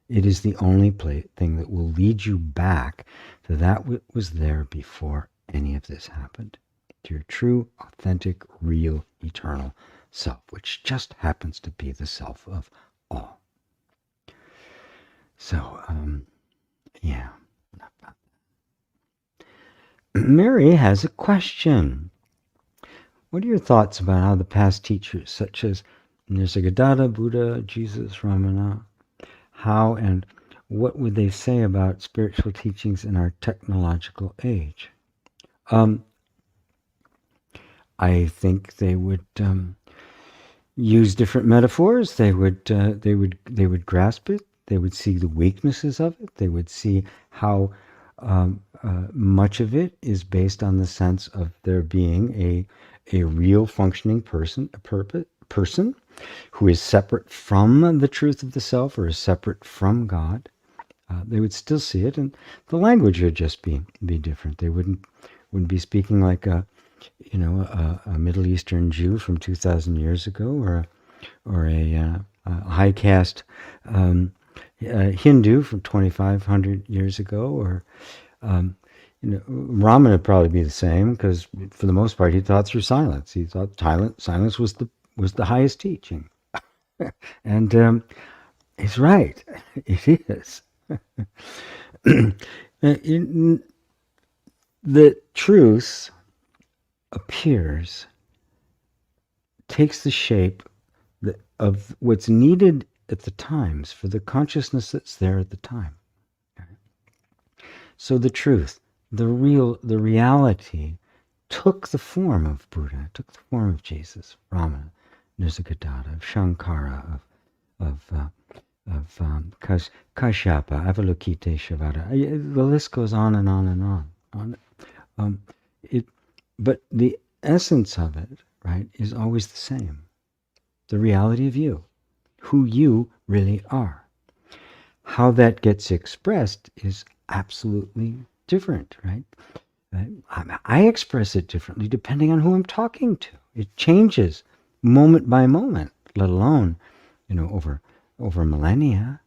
It is the only thing that will lead you back to that which was there before any of this happened, to your true, authentic, real, eternal self, which just happens to be the self of all. So, yeah. Mary has a question. What are your thoughts about how the past teachers, such as Nisargadatta, Buddha, Jesus, Ramana, how and what would they say about spiritual teachings in our technological age? I think they would use different metaphors. They would grasp it. They would see the weaknesses of it. They would see how much of it is based on the sense of there being a real functioning person, person who is separate from the truth of the self, or is separate from God. They would still see it, and the language would just be different. They wouldn't be speaking like a Middle Eastern Jew from 2,000 years ago, or a high caste Hindu from 2,500 years ago, or Raman would probably be the same, because for the most part he taught through silence. He thought silence was the highest teaching, and he's right. It is. The truth appears, takes the shape of what's needed at the times, for the consciousness that's there at the time. So the truth, the reality took the form of Buddha, took the form of Jesus, Rama, Nisargadatta, of Shankara, of Kashyapa, Avalokiteshvara. The list goes on and on and on. But the essence of it, right, is always the same. The reality of you, who you really are. How that gets expressed is absolutely different, right? I express it differently depending on who I'm talking to. It changes moment by moment, let alone, over millennia.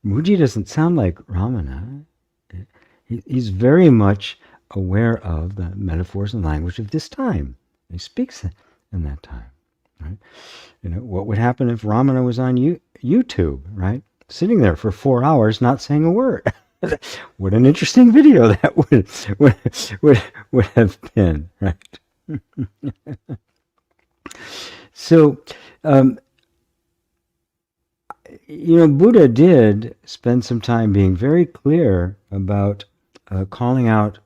Muji doesn't sound like Ramana. He's very much aware of the metaphors and language of this time. He speaks in that time. Right? What would happen if Ramana was on YouTube, right? Sitting there for 4 hours not saying a word. What an interesting video that would have been, right? So, Buddha did spend some time being very clear about calling out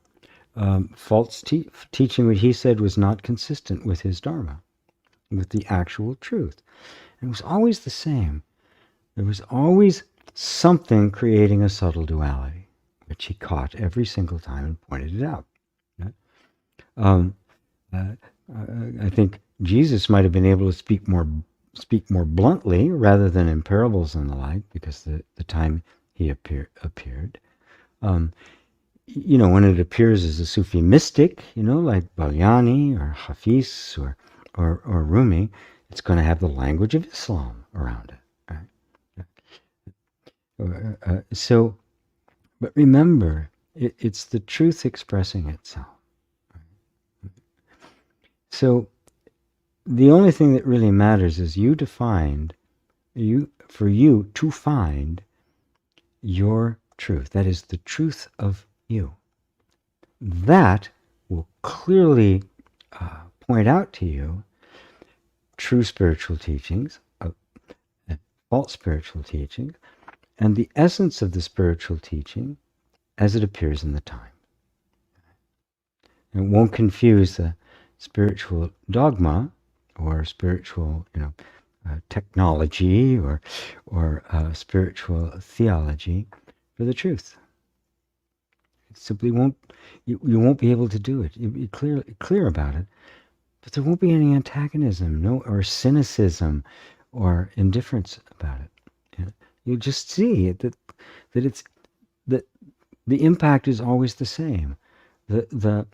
false teaching, what he said was not consistent with his Dharma, with the actual truth. And it was always the same. There was always something creating a subtle duality, which he caught every single time and pointed it out. I think Jesus might have been able to speak more bluntly rather than in parables and the like, because the time he appeared. When it appears as a Sufi mystic, like Balyani or Hafiz or Rumi, it's going to have the language of Islam around it. Right? But remember, it's the truth expressing itself. So the only thing that really matters is for you to find your truth. That is the truth of you. That will clearly point out to you true spiritual teachings, false spiritual teachings, and the essence of the spiritual teaching as it appears in the time. It won't confuse the spiritual dogma or spiritual, technology or spiritual theology for the truth. It simply won't. You won't be able to do it. You'll be clear about it, but there won't be any antagonism, or cynicism, or indifference about it. You'll just see that the impact is always the same. The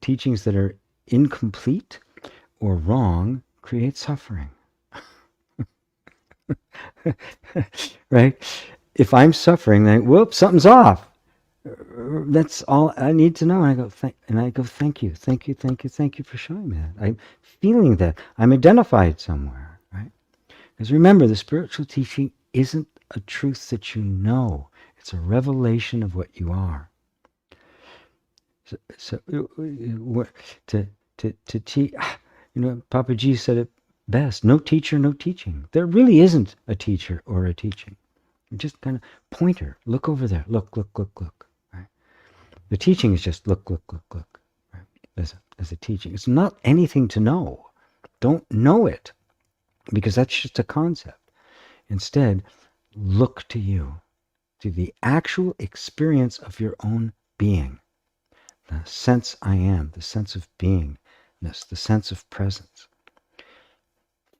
teachings that are incomplete or wrong create suffering. Right? If I'm suffering, then whoops, something's off. That's all I need to know. And I go, thank you for showing me that. I'm feeling that. I'm identified somewhere, right? Because remember, the spiritual teaching isn't a truth that you know. It's a revelation of what you are. So to teach, Papaji said it best: no teacher, no teaching. There really isn't a teacher or a teaching. Just kind of pointer. Look over there. Look. Right? The teaching is just look. Right? As a teaching, it's not anything to know. Don't know it, because that's just a concept. Instead, look to you, to the actual experience of your own being. The sense I am, the sense of beingness, the sense of presence.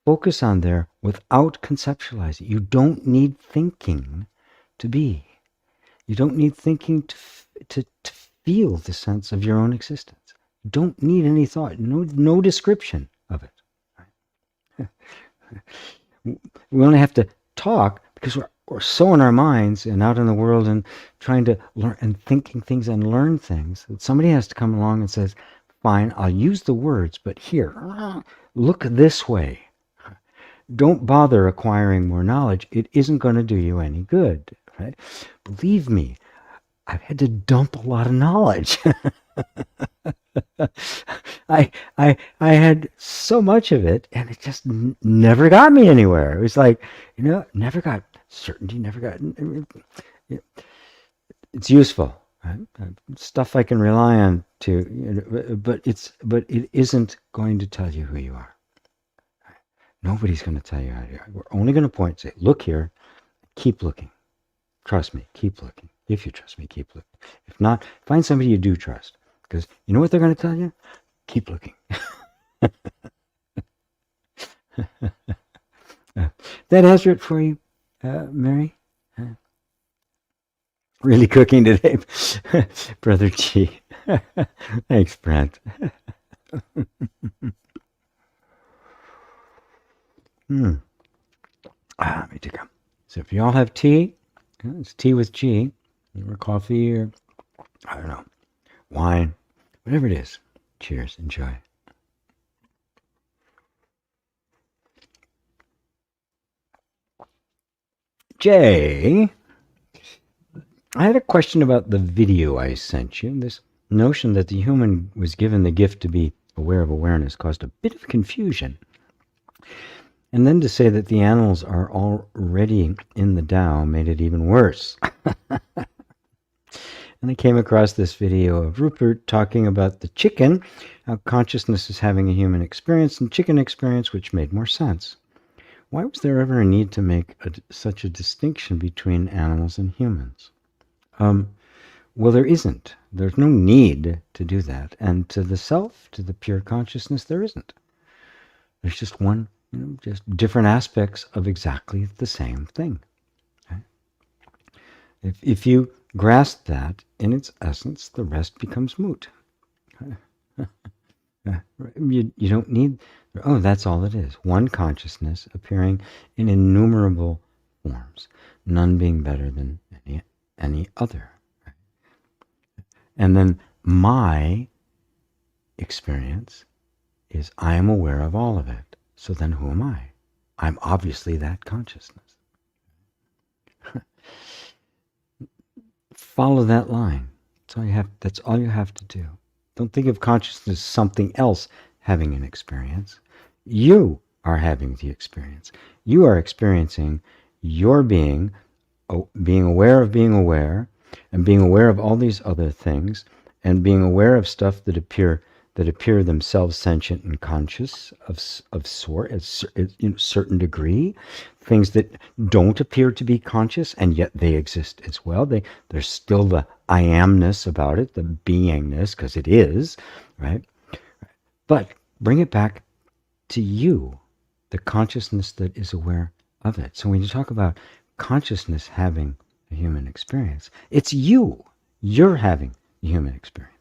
Focus on there without conceptualizing. You don't need thinking to be. You don't need thinking to feel the sense of your own existence. You don't need any thought, no description of it. Right? We only have to talk because we're so in our minds and out in the world and trying to learn and thinking things and learn things that somebody has to come along and says, fine, I'll use the words, but here, look this way. Don't bother acquiring more knowledge. It isn't going to do you any good. Right? Believe me, I've had to dump a lot of knowledge. I had so much of it, and it just never got me anywhere. It was like, never got certainty, never got. It's useful, right? Stuff I can rely on to, but it isn't going to tell you who you are. Nobody's going to tell you how you are. We're only going to point, say, look here, keep looking. Trust me, keep looking. If you trust me, keep looking. If not, find somebody you do trust. Because you know what they're going to tell you? Keep looking. That answer it for you, Mary? Really cooking today, Brother G. Thanks, Brent. Let me take a. So if you all have tea, it's tea with G, or coffee, or I don't know, wine, whatever it is. Cheers, enjoy. Jay, I had a question about the video I sent you. This notion that the human was given the gift to be aware of awareness caused a bit of confusion. And then to say that the animals are already in the Tao made it even worse. And I came across this video of Rupert talking about the chicken, how consciousness is having a human experience and chicken experience, which made more sense. Why was there ever a need to make such a distinction between animals and humans? Well, there isn't. There's no need to do that. And to the self, to the pure consciousness, there isn't. There's just one, just different aspects of exactly the same thing. Okay? If you grasp that in its essence, the rest becomes moot. You don't need, that's all it is. One consciousness appearing in innumerable forms, none being better than any other. Right? And then my experience is I am aware of all of it. So then who am I? I'm obviously that consciousness. Follow that line. That's all you have to do. Don't think of consciousness as something else having an experience. You are having the experience. You are experiencing your being aware of being aware, and being aware of all these other things, and being aware of stuff that appear themselves sentient and conscious of sort, at certain degree, things that don't appear to be conscious, and yet they exist as well. There's still the I amness about it, the beingness, because it is, right? But bring it back to you, the consciousness that is aware of it. So when you talk about consciousness having a human experience, it's you. You're having the human experience.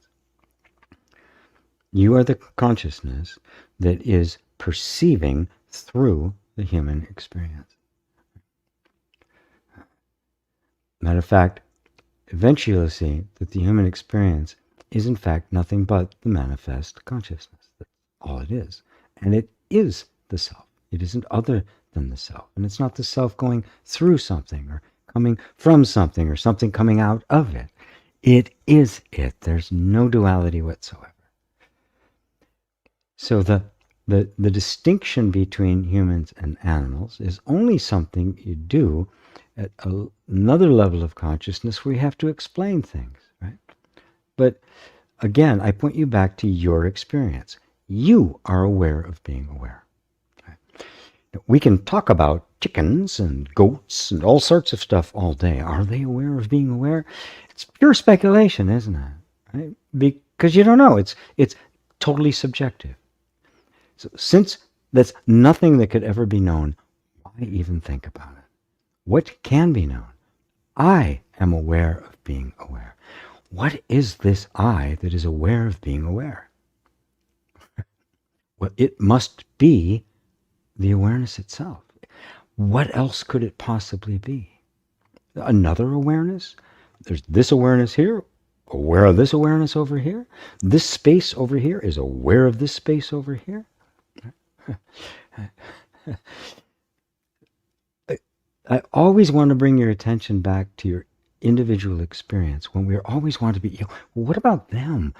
You are the consciousness that is perceiving through the human experience. Matter of fact, eventually you'll see that the human experience is in fact nothing but the manifest consciousness. That's all it is. And it is the self. It isn't other than the self. And it's not the self going through something or coming from something or something coming out of it. It is it. There's no duality whatsoever. So the distinction between humans and animals is only something you do at another level of consciousness where you have to explain things, right? But again, I point you back to your experience. You are aware of being aware. Right? We can talk about chickens and goats and all sorts of stuff all day. Are they aware of being aware? It's pure speculation, isn't it? Right? Because you don't know. It's totally subjective. So since that's nothing that could ever be known, why even think about it? What can be known? I am aware of being aware. What is this I that is aware of being aware? Well, it must be the awareness itself. What else could it possibly be? Another awareness? There's this awareness here, aware of this awareness over here. This space over here is aware of this space over here. I always want to bring your attention back to your individual experience, when we always want to be, well, what about them?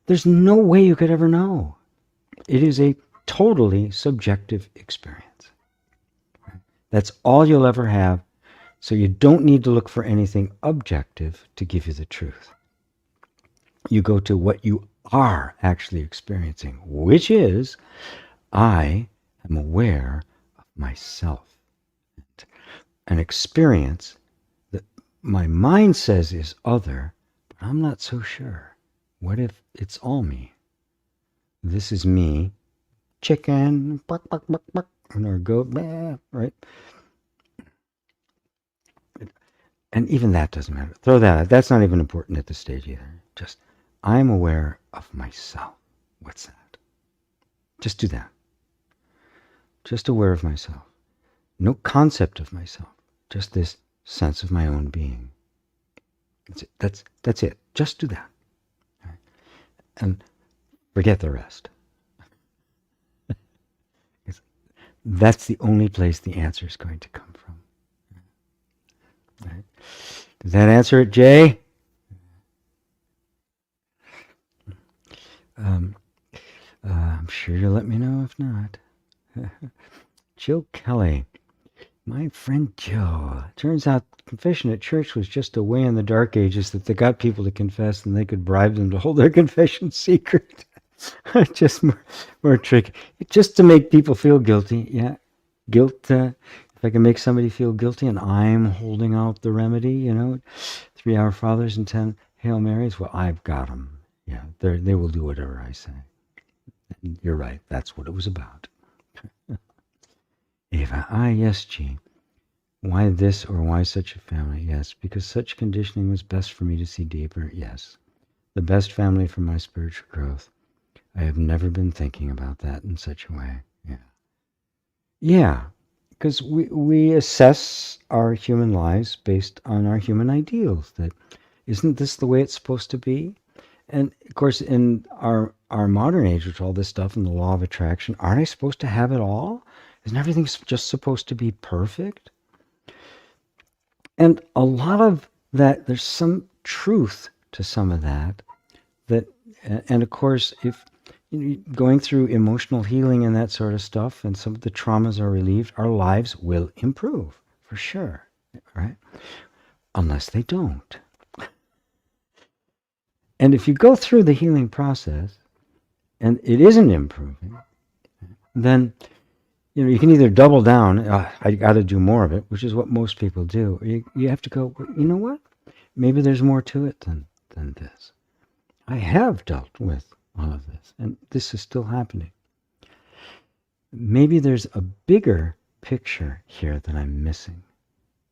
There's no way you could ever know. It is a totally subjective experience. That's all you'll ever have. So you don't need to look for anything objective to give you the truth. You go to what you are actually experiencing, which is, I am aware of myself. An experience that my mind says is other, but I'm not so sure. What if it's all me? This is me, chicken, bark, bark, bark, bark, or goat, bah, right? And even that doesn't matter. Throw that out. That's not even important at this stage either. Just, I'm aware of myself. What's that? Just do that. Just aware of myself. No concept of myself. Just this sense of my own being. That's it. That's it. Just do that. Right? And forget the rest. That's the only place the answer is going to come from. Right? Does that answer it, Jay? I'm sure you'll let me know if not. Jill Kelly. My friend Joe. Turns out confession at church was just a way in the dark ages that they got people to confess and they could bribe them to hold their confession secret. Just more tricky. Just to make people feel guilty. Yeah. Guilt. If I can make somebody feel guilty and I'm holding out the remedy, 3 Our Fathers and 10 Hail Marys, well, I've got them. Yeah, they will do whatever I say. And you're right. That's what it was about. Eva, yes, G. Why this or why such a family? Yes, because such conditioning was best for me to see deeper. Yes, the best family for my spiritual growth. I have never been thinking about that in such a way. Yeah, because we assess our human lives based on our human ideals. That isn't this the way it's supposed to be? And of course, in our modern age, with all this stuff and the law of attraction, aren't I supposed to have it all? Isn't everything just supposed to be perfect? And a lot of that, there's some truth to some of that. And of course, if going through emotional healing and that sort of stuff, and some of the traumas are relieved, our lives will improve, for sure, right? Unless they don't. And if you go through the healing process, and it isn't improving, then you can either double down, I got to do more of it, which is what most people do. Or you have to go, you know what? Maybe there's more to it than this. I have dealt with all of this, and this is still happening. Maybe there's a bigger picture here that I'm missing,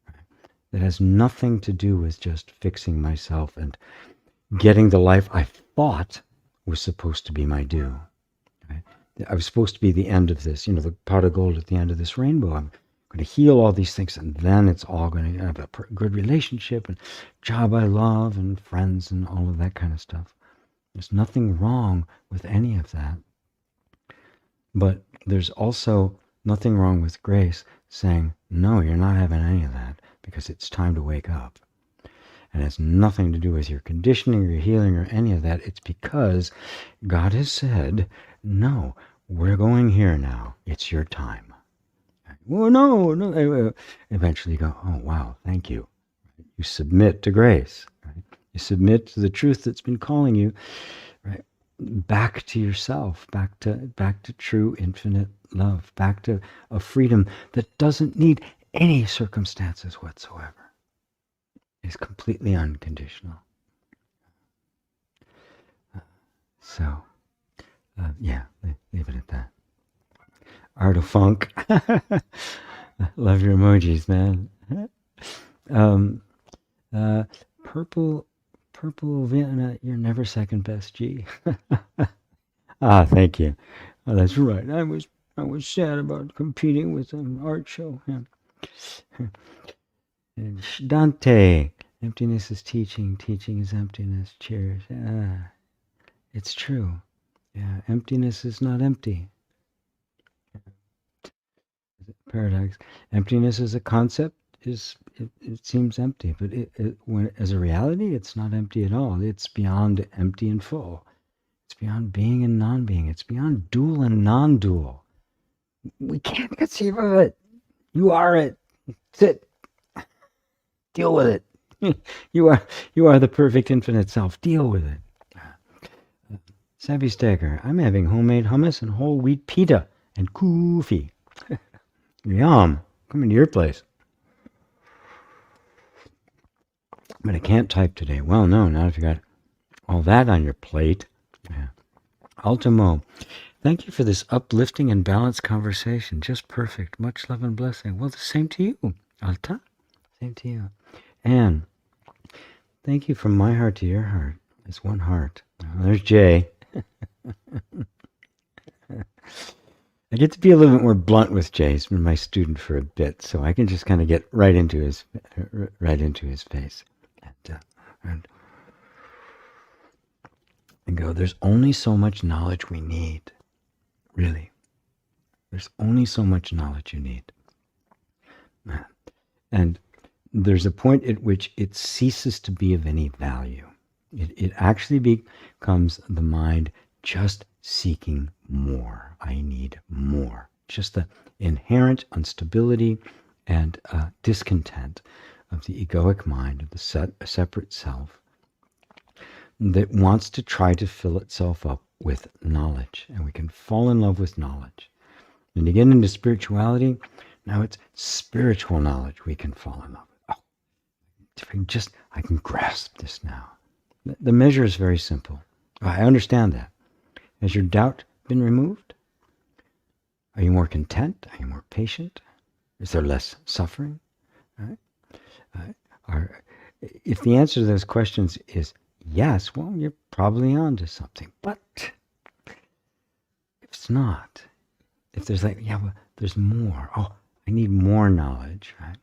right? That has nothing to do with just fixing myself and getting the life I thought was supposed to be my due. Right? I was supposed to be the end of this, the pot of gold at the end of this rainbow. I'm going to heal all these things, and then it's all going to have a good relationship and job I love and friends and all of that kind of stuff. There's nothing wrong with any of that. But there's also nothing wrong with grace saying, no, you're not having any of that because it's time to wake up. And it has nothing to do with your conditioning or your healing or any of that. It's because God has said, no, we're going here now. It's your time. Well, no. Eventually you go, oh, wow, thank you. You submit to grace. Right? You submit to the truth that's been calling you, right, back to yourself, back to true infinite love, back to a freedom that doesn't need any circumstances whatsoever. It's completely unconditional. Leave it at that. Art of Funk. Love your emojis, man. Purple Vienna, you're never second best, G. Thank you. Oh, that's right. I was sad about competing with an art show. Yeah. And Dante, emptiness is teaching, teaching is emptiness. Cheers. It's true. Yeah, emptiness is not empty. Paradox. Emptiness as a concept is it seems empty, but when, as a reality, it's not empty at all. It's beyond empty and full. It's beyond being and non-being. It's beyond dual and non-dual. We can't conceive of it. You are it. Sit. Deal with it. You are the perfect infinite self. Deal with it. Savvy Stacker, I'm having homemade hummus and whole wheat pita and coffee. Yum. Coming to your place. But I can't type today. Well, no, not if you got all that on your plate. Yeah. Ultimo, thank you for this uplifting and balanced conversation. Just perfect. Much love and blessing. Well, the same to you, Alta. Same to you. And thank you from my heart to your heart. It's one heart. Oh, there's Jay. I get to be a little bit more blunt with Jay. He's been my student for a bit, so I can just kind of get right into his face, and go. There's only so much knowledge we need. Really, there's only so much knowledge you need, and there's a point at which it ceases to be of any value. It actually becomes the mind just seeking more. I need more. Just the inherent instability and discontent of the egoic mind, of the separate self, that wants to try to fill itself up with knowledge. And we can fall in love with knowledge. When you get into spirituality, now it's spiritual knowledge we can fall in love with. Oh, I can grasp this now. The measure is very simple. I understand that. Has your doubt been removed? Are you more content? Are you more patient? Is there less suffering? Right? If the answer to those questions is yes, well, you're probably on to something. But if it's not, if there's there's more. Oh, I need more knowledge. Right?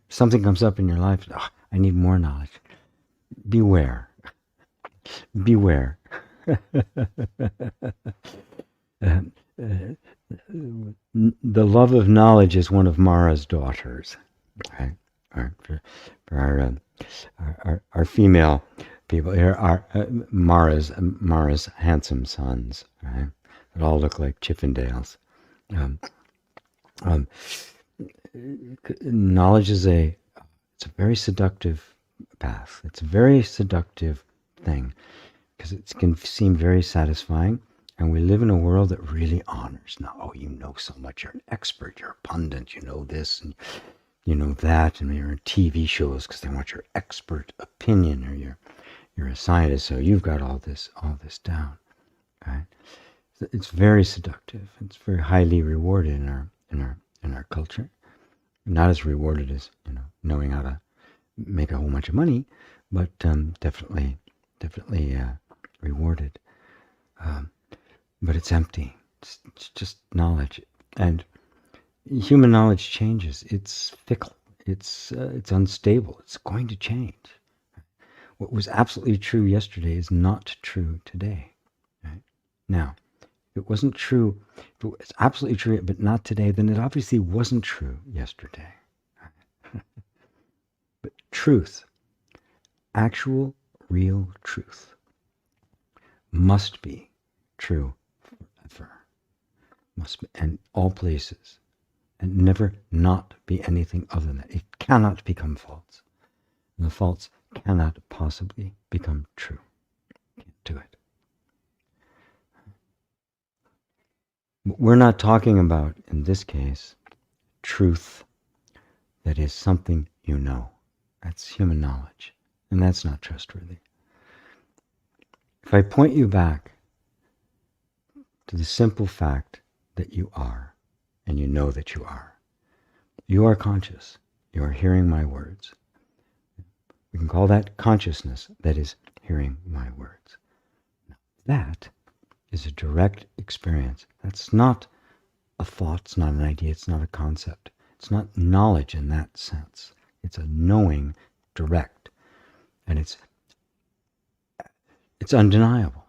Something comes up in your life. Oh, I need more knowledge. Beware. Beware. The love of knowledge is one of Mara's daughters. Right? For our female people here are Mara's handsome sons. Right? That all look like Chippendales. Knowledge is it's a very seductive path. It's a very seductive thing because it can seem very satisfying, and we live in a world that really honors. Now, oh, you know so much. You're an expert. You're a pundit. You know this and you know that, and you're in TV shows because they want your expert opinion, or you're a scientist, so you've got all this down. Right? It's very seductive. It's very highly rewarded in our culture. Not as rewarded as knowing how to make a whole bunch of money, but definitely rewarded. But it's empty. It's just knowledge, and human knowledge changes. It's fickle. It's unstable. It's going to change. What was absolutely true yesterday is not true today. Right? Now, if it wasn't true, if it was absolutely true, but not today, then it obviously wasn't true yesterday. But truth, actual, real truth, must be true forever. Must be, and all places, and never not be anything other than that. It cannot become false. And the false cannot possibly become true. Can't do it. We're not talking about, in this case, truth that is something you know. That's human knowledge, and that's not trustworthy. If I point you back to the simple fact that you are, and you know that you are conscious. You are hearing my words. We can call that consciousness, that is hearing my words. Now, that is a direct experience. That's not a thought, it's not an idea, it's not a concept. It's not knowledge in that sense. It's a knowing direct. And it's undeniable.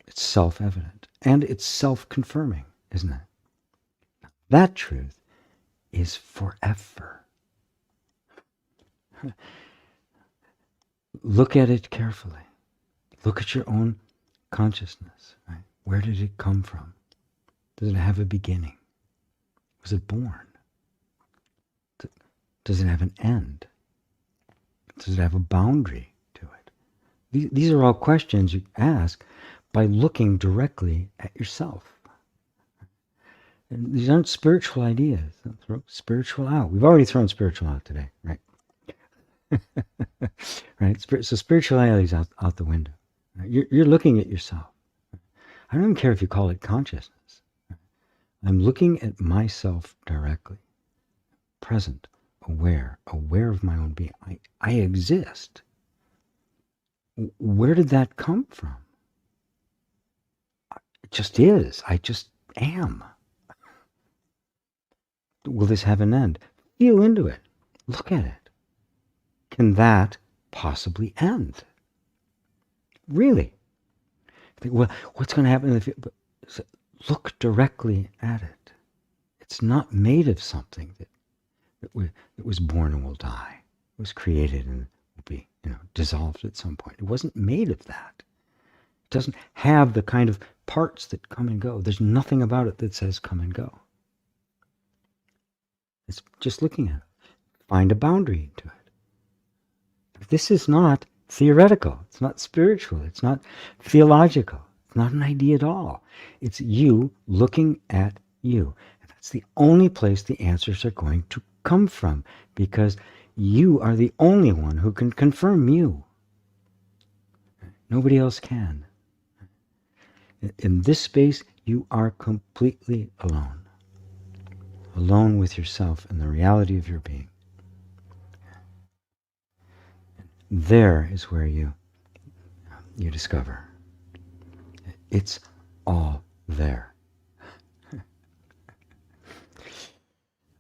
It's self-evident. And it's self-confirming, isn't it? That truth is forever. Look at it carefully. Look at your own consciousness. Right? Where did it come from? Does it have a beginning? Was it born? Does it have an end? Does it have a boundary to it? These are all questions you ask by looking directly at yourself. And these aren't spiritual ideas. Don't throw spiritual out. We've already thrown spiritual out today, right? Right? So spirituality is out the window. Right? You're looking at yourself. I don't even care if you call it consciousness. I'm looking at myself directly, present, aware of my own being. I exist. Where did that come from? It just is. I just am. Will this have an end? Feel into it. Look at it. Can that possibly end? Really? Think, well, what's going to happen in the future? Look directly at it. It's not made of something that was born and will die. It was created and will be, dissolved at some point. It wasn't made of that. It doesn't have the kind of parts that come and go. There's nothing about it that says come and go. It's just looking at it. Find a boundary to it. This is not theoretical. It's not spiritual. It's not theological. It's not an idea at all. It's you looking at you. And that's the only place the answers are going to come from, because you are the only one who can confirm you. Nobody else can. In this space, you are completely alone. Alone with yourself and the reality of your being. There is where you discover. It's all there.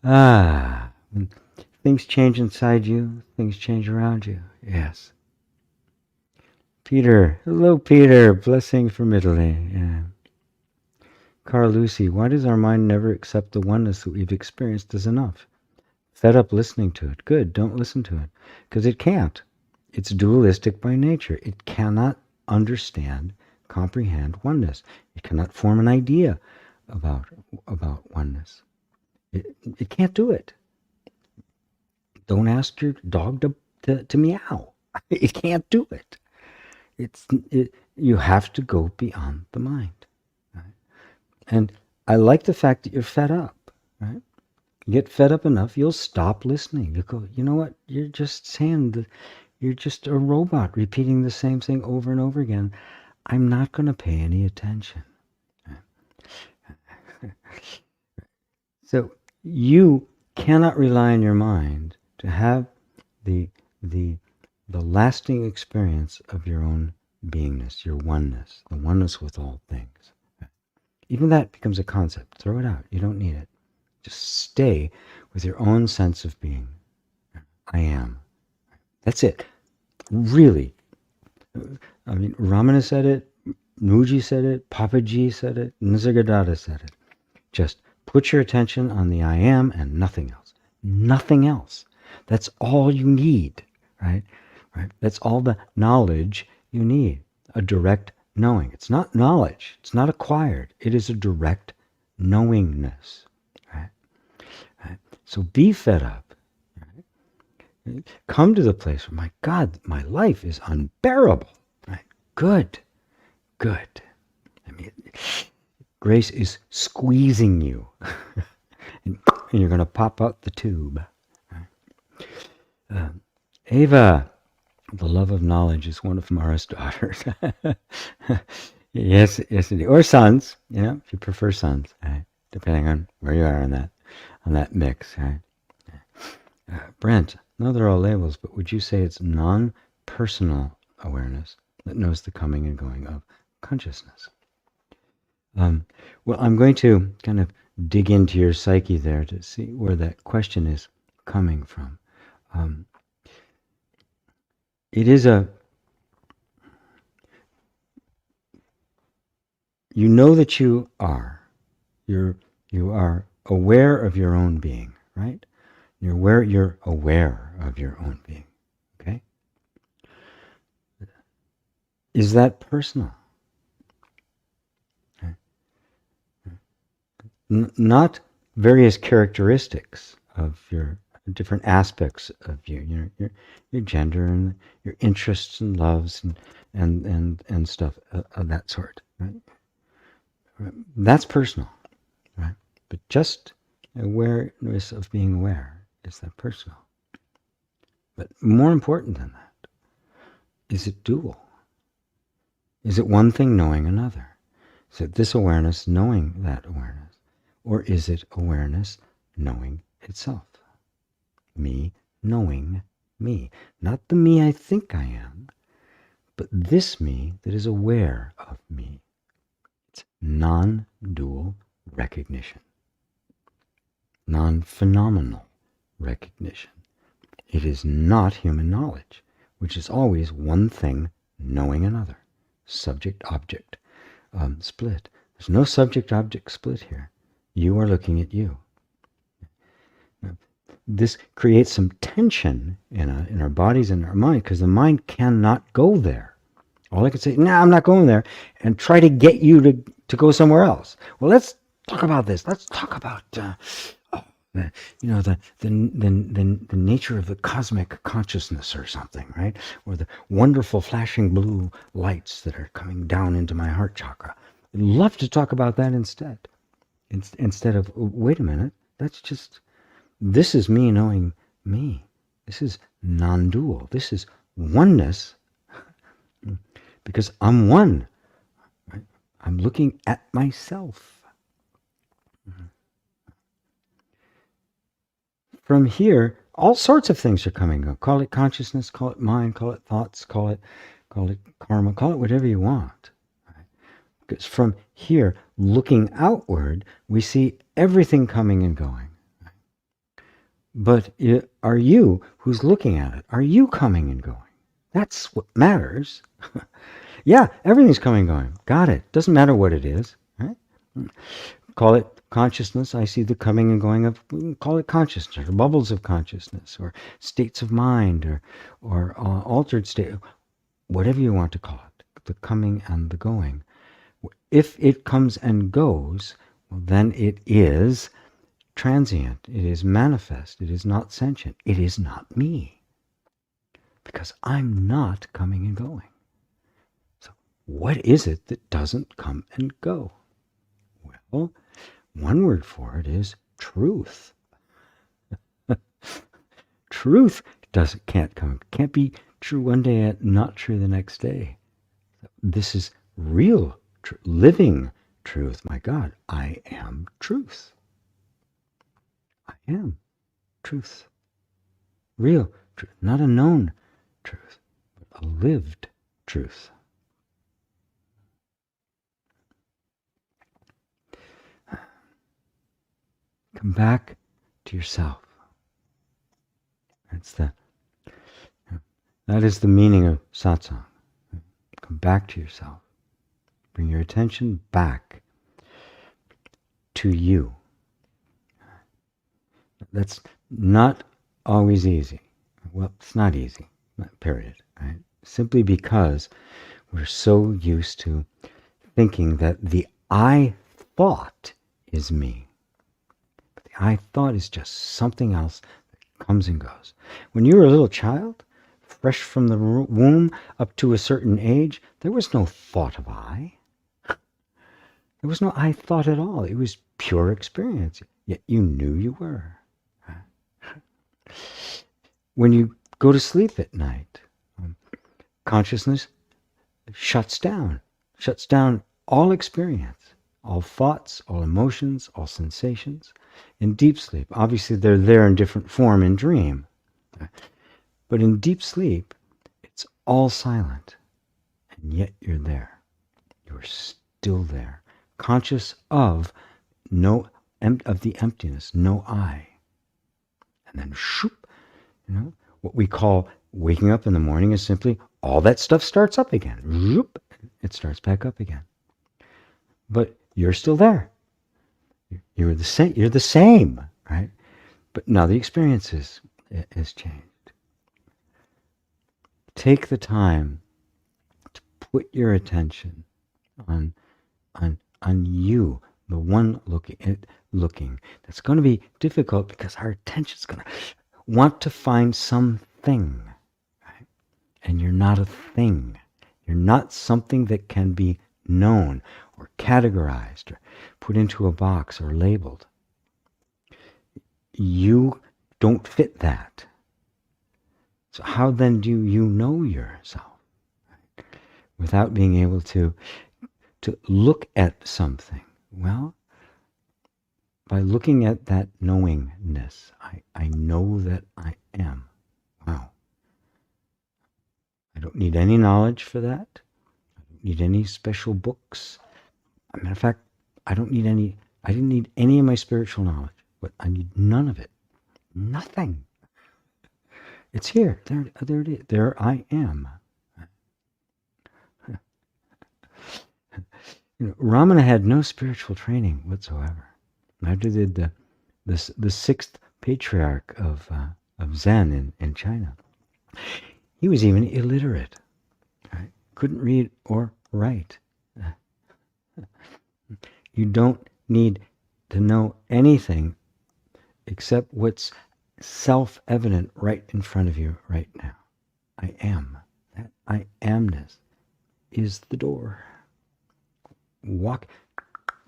When things change inside you, things change around you. Yes. Peter. Hello, Peter. Blessing from Italy. Yeah. Carl Lucy, why does our mind never accept the oneness that we've experienced as enough? Fed up listening to it. Good, don't listen to it. Because it can't. It's dualistic by nature. It cannot understand, comprehend oneness. It cannot form an idea about oneness. It can't do it. Don't ask your dog to meow. It can't do it. You have to go beyond the mind. And I like the fact that you're fed up, right? You get fed up enough, you'll stop listening. You go, you know what? You're just saying that you're just a robot repeating the same thing over and over again. I'm not going to pay any attention. So you cannot rely on your mind to have the lasting experience of your own beingness, your oneness, the oneness with all things. Even that becomes a concept. Throw it out. You don't need it. Just stay with your own sense of being. I am. That's it. Really. I mean, Ramana said it, Nuji said it, Papaji said it, Nisargadatta said it. Just put your attention on the I am and nothing else. Nothing else. That's all you need, right? That's all the knowledge you need. A direct knowing. It's not knowledge. It's not acquired. It is a direct knowingness. Right? So be fed up. Right? Come to the place where, my God, my life is unbearable. Right? Good. I mean, grace is squeezing you. and you're going to pop out the tube. Right? Ava, the love of knowledge is one of Mara's daughters. yes, indeed. Or sons, if you prefer sons, right? Depending on where you are on that mix, right? Brent, no, they're all labels, but would you say it's non-personal awareness that knows the coming and going of consciousness? Well, I'm going to kind of dig into your psyche there to see where that question is coming from. It is you know that you are aware of your own being, right? You're aware of your own being. is that personal? Not various characteristics of your different aspects of you, your gender and your interests and loves and stuff of that sort. Right? That's personal, right? But just awareness of being aware is that personal. But more important than that, is it dual? Is it one thing knowing another? Is it this awareness knowing that awareness? Or is it awareness knowing itself? Me knowing me. Not the me I think I am, but this me that is aware of me. It's non-dual recognition. Non-phenomenal recognition. It is not human knowledge, which is always one thing knowing another. Subject-object split. There's no subject-object split here. You are looking at you. This creates some tension in our bodies and our mind, because the mind cannot go there. All I can say, no, I'm not going there, and try to get you to go somewhere else. Well, let's talk about this. Let's talk about the nature of the cosmic consciousness or something, right? Or the wonderful flashing blue lights that are coming down into my heart chakra. I'd love to talk about that instead. Instead of, wait a minute, this is me knowing me. This is non-dual. This is oneness, because I'm one. Right? I'm looking at myself. From here, all sorts of things are coming up. Call it consciousness, call it mind, call it thoughts, call it karma, call it whatever you want. Because from here, looking outward, we see everything coming and going. But are you, who's looking at it, are you coming and going? That's what matters. Yeah, everything's coming and going. Got it. Doesn't matter what it is. Right? Call it consciousness. I see the coming and going of, call it consciousness, or bubbles of consciousness, or states of mind, or altered state, whatever you want to call it, the coming and the going. If it comes and goes, well, then it is transient. It is manifest. It is not sentient. It is not me. Because I'm not coming and going. So what is it that doesn't come and go? Well, one word for it is truth. Truth can't be true one day and not true the next day. This is real living truth. My God, I am truth. I am truth. Real truth. Not a known truth, but a lived truth. Come back to yourself. That is the meaning of satsang. Come back to yourself. Bring your attention back to you. That's not always easy. Well, it's not easy, period. Right? Simply because we're so used to thinking that the I thought is me. But the I thought is just something else that comes and goes. When you were a little child, fresh from the womb up to a certain age, there was no thought of I. There was no I thought at all. It was pure experience. Yet you knew you were. When you go to sleep at night, consciousness shuts down all experience, all thoughts, all emotions, all sensations. In deep sleep, obviously they're there in different form in dream. But in deep sleep, it's all silent. And yet you're there. You're still there. Conscious of the emptiness, no I. And then shoop, what we call waking up in the morning is simply all that stuff starts up again. Zoop, it starts back up again. But you're still there. You're the same, right? But now the experience has changed. Take the time to put your attention on you, the one looking. That's going to be difficult because our attention's going to want to find something, right? And you're not a thing. You're not something that can be known or categorized or put into a box or labeled. You don't fit that. So how then do you know yourself? Right? Without being able to look at something. Well, by looking at that knowingness, I know that I am. Wow. I don't need any knowledge for that. I don't need any special books. As a matter of fact, I didn't need any of my spiritual knowledge, but I need none of it. Nothing. It's here. There it is. There I am. Ramana had no spiritual training whatsoever. Neither did the sixth patriarch of Zen in China. He was even illiterate. Right? Couldn't read or write. You don't need to know anything except what's self-evident right in front of you right now. I am. That I amness is the door. Knock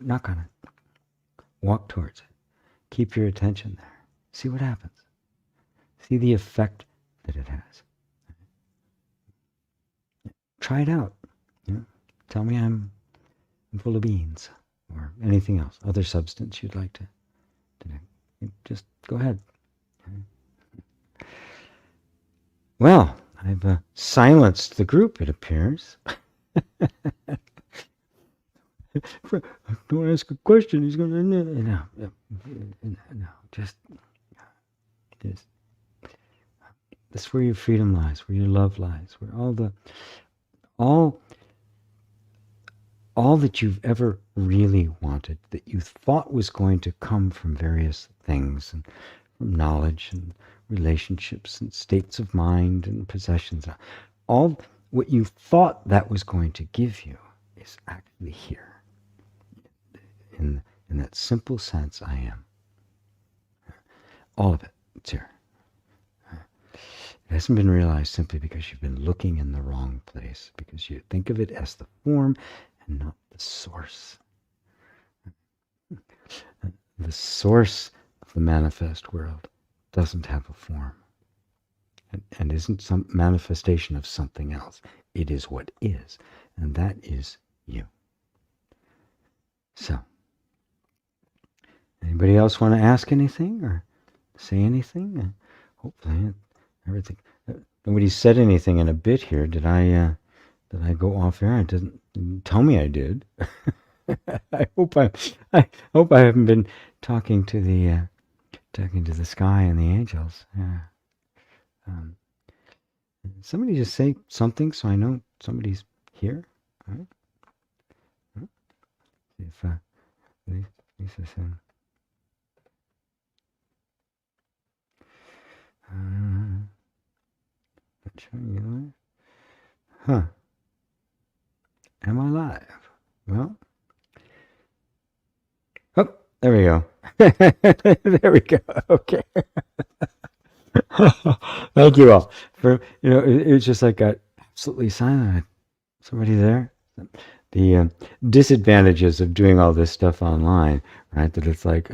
on it. Walk towards it. Keep your attention there. See what happens. See the effect that it has. Try it out. Tell me I'm full of beans or anything else, other substance you'd like to do. Just go ahead. Well, I've silenced the group, it appears. Don't ask a question. He's going to no. Just that's where your freedom lies, where your love lies, where all that you've ever really wanted, that you thought was going to come from various things and from knowledge and relationships and states of mind and possessions, all what you thought that was going to give you is actually here. In that simple sense, I am. All of it, it's here. It hasn't been realized simply because you've been looking in the wrong place, because you think of it as the form and not the source. The source of the manifest world doesn't have a form and isn't some manifestation of something else. It is what is, and that is you. So, anybody else want to ask anything or say anything? Hopefully, everything. Nobody said anything in a bit here. Did I go off air? Didn't tell me I did. I hope I haven't been talking to the sky and the angels. Yeah. Somebody just say something so I know somebody's here. All right. If Lisa said. Not showing you live. Huh. Am I live? Well. Oh, there we go. There we go. Okay. Thank you all for it's just like got absolutely silent. Somebody there? The disadvantages of doing all this stuff online, right? That it's like,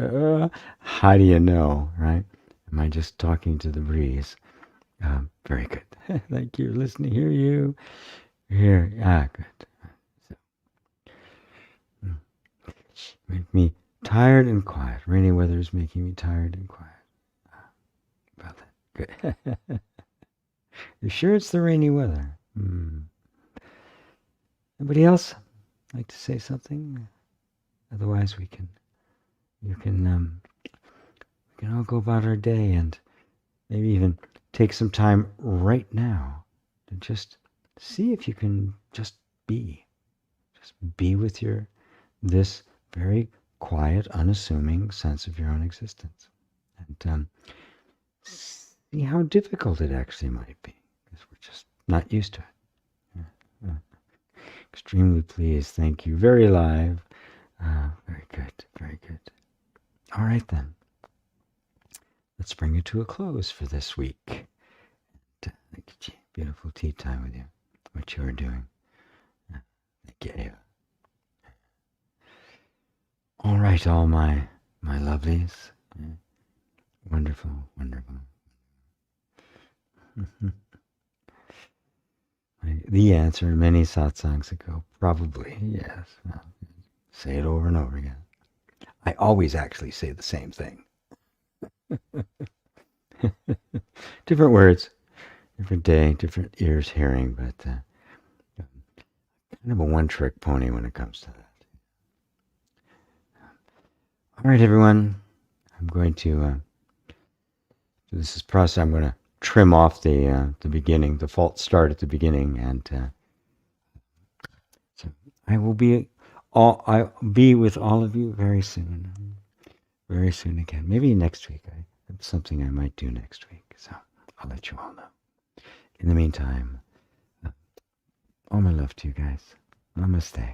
how do you know, right? Am I just talking to the breeze? Very good. Thank you. Listening, hear you. Here. Good. So, make me tired and quiet. Rainy weather is making me tired and quiet. About that. Good. You sure it's the rainy weather? Anybody else like to say something? Otherwise, we can all go about our day and maybe even take some time right now to just see if you can just be with this very quiet, unassuming sense of your own existence, and see how difficult it actually might be, because we're just not used to it. Extremely pleased. Thank you. Very live. Very good. Very good. All right, then. Let's bring it to a close for this week. Beautiful tea time with you. What you are doing. Thank you, Ava. All right, all my lovelies. Wonderful, wonderful. The answer many satsangs ago, probably, yes. Well, say it over and over again. I always actually say the same thing. Different words, different day, different ears hearing, but kind of a one-trick pony when it comes to that. All right, everyone. I'm going to this is process. I'm going to trim off the beginning, the false start at the beginning, and so I'll be with all of you very soon again. Maybe next week. That's something I might do next week. So I'll let you all know. In the meantime, all my love to you guys. Namaste.